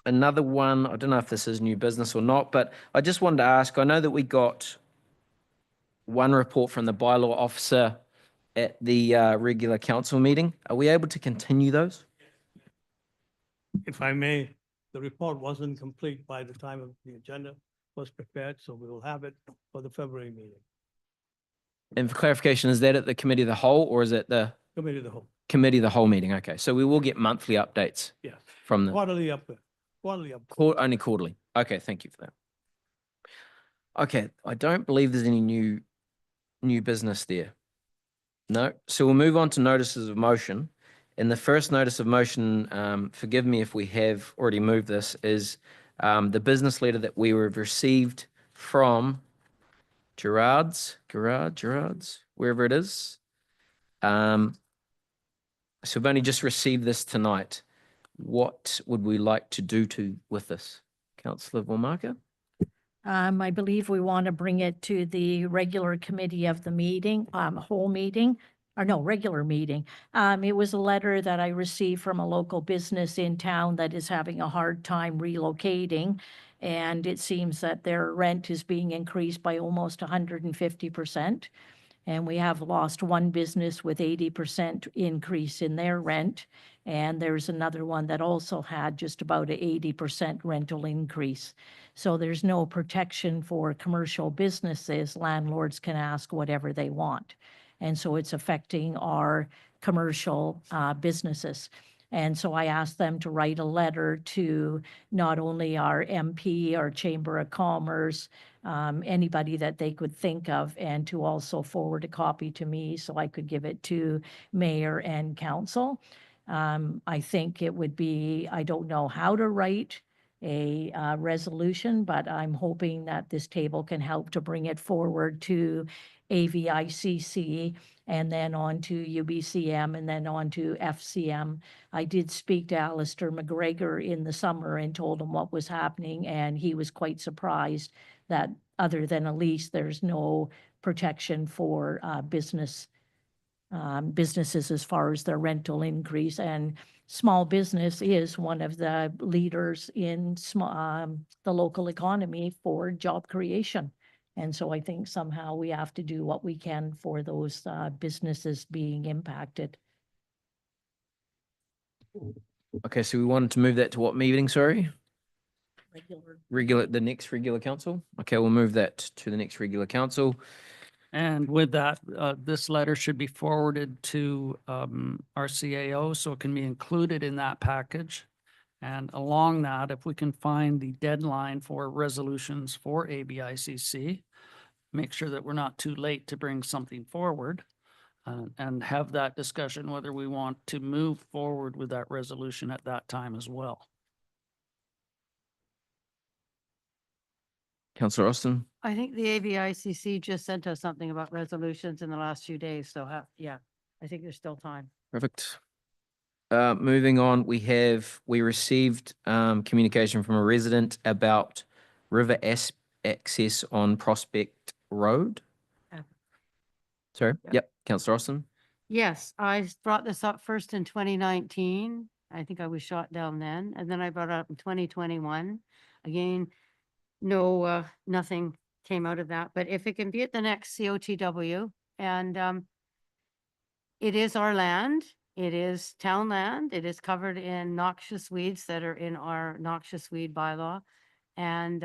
Speaker 1: Another one, I don't know if this is new business or not, but I just wanted to ask, I know that we got one report from the bylaw officer at the regular council meeting. Are we able to continue those?
Speaker 8: If I may, the report wasn't complete by the time of the agenda was prepared, so we will have it for the February meeting,
Speaker 1: And for clarification, is that at the committee of the whole or is it the
Speaker 8: committee of the whole.
Speaker 1: committee of the whole meeting? Okay, so we will get monthly updates
Speaker 8: Yes,
Speaker 1: from the
Speaker 8: quarterly up, quarterly up.
Speaker 1: only quarterly. Okay, thank you for that. Okay, I don't believe there's any new business there. No, so we'll move on to notices of motion. And the first notice of motion, forgive me if we have already moved this, is the business letter that we have received from Gerard's, wherever it is. So we've only just received this tonight. What would we like to do with this? Councillor Vormarker?
Speaker 3: I believe we want to bring it to the regular committee of the meeting, whole meeting, or no, regular meeting. It was a letter that I received from a local business in town that is having a hard time relocating. And it seems that their rent is being increased by almost 150%. And we have lost one business with 80% increase in their rent. And there's another one that also had just about an 80% rental increase. So there's no protection for commercial businesses. Landlords can ask whatever they want. And so it's affecting our commercial businesses. And so I asked them to write a letter to not only our MP, our Chamber of Commerce, anybody that they could think of, and to also forward a copy to me so I could give it to mayor and council. I think it would be, I don't know how to write a resolution, but I'm hoping that this table can help to bring it forward to AVICC and then on to UBCM and then on to FCM. I did speak to Alistair McGregor in the summer and told him what was happening, and he was quite surprised that other than a lease, there's no protection for businesses as far as their rental increase. And small business is one of the leaders in the local economy for job creation. And so I think somehow we have to do what we can for those businesses being impacted.
Speaker 1: Okay, so we wanted to move that to what meeting, sorry?
Speaker 3: Regular.
Speaker 1: The next regular council? Okay, we'll move that to the next regular council.
Speaker 5: And with that, this letter should be forwarded to our CAO so it can be included in that package. And along that, if we can find the deadline for resolutions for ABICC, make sure that we're not too late to bring something forward and have that discussion whether we want to move forward with that resolution at that time as well.
Speaker 1: Councillor Austin?
Speaker 4: I think the AVICC just sent us something about resolutions in the last few days, so yeah, I think there's still time.
Speaker 1: Perfect. Moving on, we received communication from a resident about river access on Prospect Road.
Speaker 4: Yeah.
Speaker 1: Sorry,
Speaker 4: Yeah.
Speaker 1: yep, Councillor Austin.
Speaker 4: Yes, I brought this up first in 2019. I think I was shot down then, and then I brought it up in 2021. Again, no, nothing came out of that, but if it can be at the next COTW, and it is our land, It is town land. It is covered in noxious weeds that are in our noxious weed bylaw. And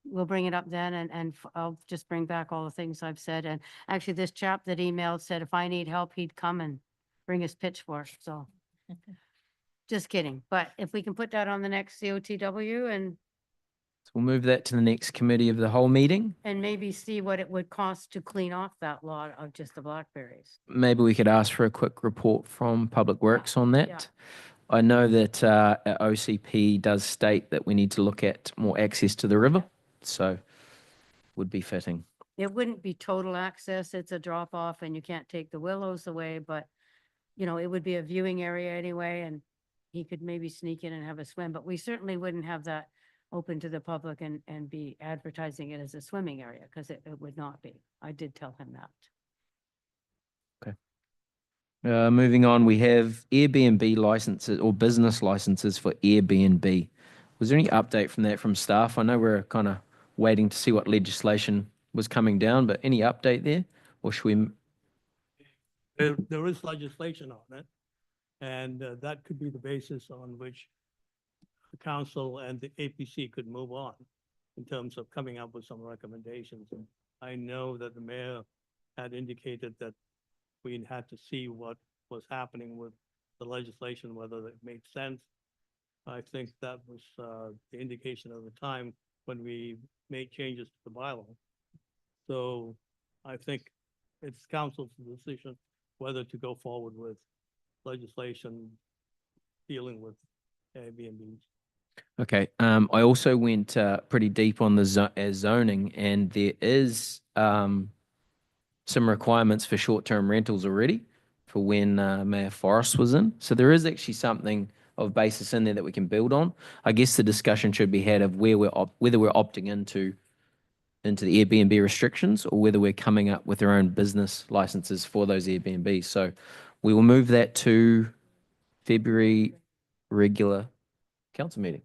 Speaker 4: we'll bring it up then and I'll just bring back all the things I've said. And actually, this chap that emailed said if I need help, he'd come and bring his pitchfork. So just kidding. But if we can put that on the next COTW
Speaker 1: So we'll move that to the next committee of the whole meeting.
Speaker 4: and maybe see what it would cost to clean off that lot of just the blackberries.
Speaker 1: Maybe we could ask for a quick report from Public Works on that.
Speaker 4: Yeah.
Speaker 1: I know that our OCP does state that we need to look at more access to the river, so would be fitting.
Speaker 4: It wouldn't be total access. It's a drop off and you can't take the willows away, but it would be a viewing area anyway, and he could maybe sneak in and have a swim, but we certainly wouldn't have that open to the public and be advertising it as a swimming area, because it would not be. I did tell him that.
Speaker 1: Moving on, we have Airbnb licenses or business licenses for Airbnb. Was there any update from that from staff? I know we're kind of waiting to see what legislation was coming down, but any update there? Or should we?
Speaker 8: There is legislation on it, and that could be the basis on which the council and the APC could move on in terms of coming up with some recommendations. And I know that the mayor had indicated that we had to see what was happening with the legislation, whether it made sense. I think that was the indication of the time when we made changes to the bylaw. So I think it's council's decision whether to go forward with legislation dealing with Airbnbs.
Speaker 1: Okay. I also went pretty deep on the zoning, and there is some requirements for short-term rentals already for when Mayor Forrest was in. So there is actually something of basis in there that we can build on. I guess the discussion should be had of whether we're opting into the Airbnb restrictions or whether we're coming up with our own business licenses for those Airbnbs. So we will move that to February regular council meeting.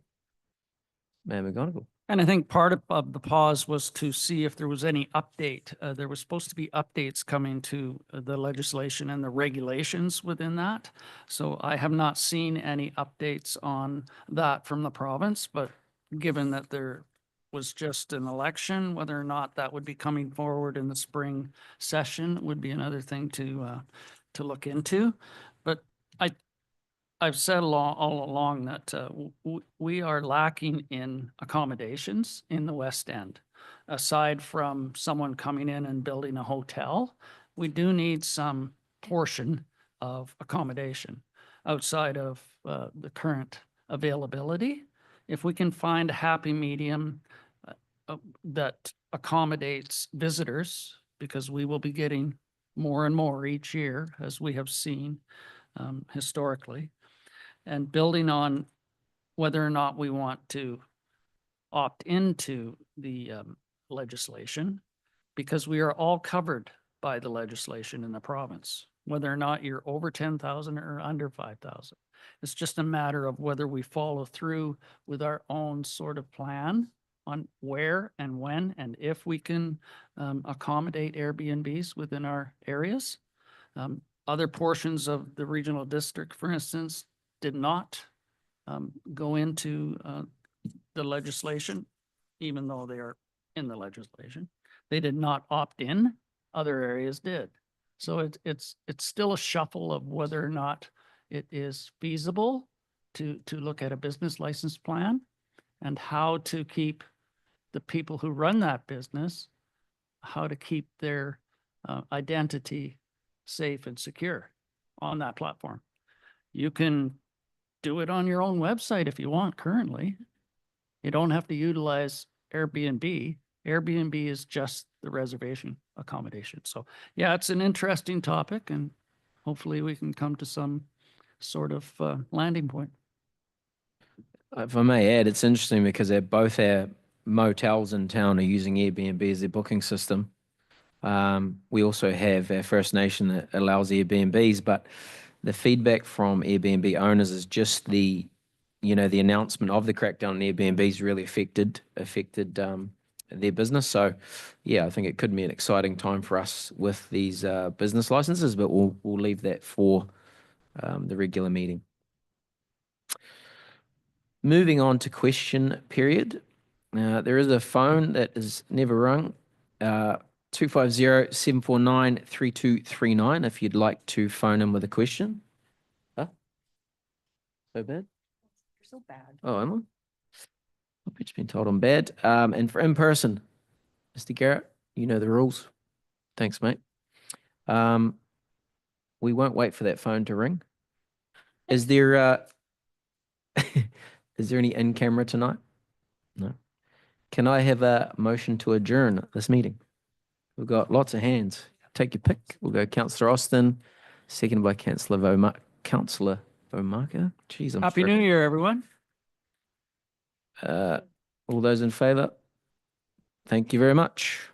Speaker 1: Mayor McGonigal.
Speaker 5: And I think part of the pause was to see if there was any update. There was supposed to be updates coming to the legislation and the regulations within that. So I have not seen any updates on that from the province, but given that there was just an election, whether or not that would be coming forward in the spring session would be another thing to look into. But I've said all along that we are lacking in accommodations in the West End. Aside from someone coming in and building a hotel, we do need some portion of accommodation outside of the current availability. If we can find a happy medium that accommodates visitors, because we will be getting more and more each year, as we have seen historically, and building on whether or not we want to opt into the legislation, because we are all covered by the legislation in the province, whether or not you're over 10,000 or under 5,000. It's just a matter of whether we follow through with our own sort of plan on where and when and if we can accommodate Airbnbs within our areas. Other portions of the regional district, for instance, did not go into the legislation, even though they are in the legislation. They did not opt in, other areas did. So it's still a shuffle of whether or not it is feasible to look at a business license plan and how to keep the people who run that business, how to keep their identity safe and secure on that platform. You can do it on your own website if you want currently. You don't have to utilize Airbnb. Airbnb is just the reservation accommodation. So yeah, it's an interesting topic and hopefully we can come to some sort of landing point.
Speaker 1: If I may add, it's interesting because both our motels in town are using Airbnb as their booking system. We also have our First Nation that allows Airbnbs, but the feedback from Airbnb owners is just the announcement of the crackdown on Airbnbs really affected their business. So, yeah, I think it could be an exciting time for us with these business licenses, but we'll leave that for the regular meeting. Moving on to question period. There is a phone that is never rung. 250-749-3239 if you'd like to phone in with a question. Huh? So bad?
Speaker 2: You're so bad.
Speaker 1: Oh, am I? I've just been told I'm bad. And for in person, Mr. Garrett, you know the rules. Thanks, mate. We won't wait for that phone to ring. Is there is there any in camera tonight? No. Can I have a motion to adjourn this meeting? We've got lots of hands. Take your pick. We'll go Councillor Austin, seconded by Councillor Vomark. Jeez, I'm
Speaker 5: Happy New Year, everyone.
Speaker 1: All those in favour? Thank you very much.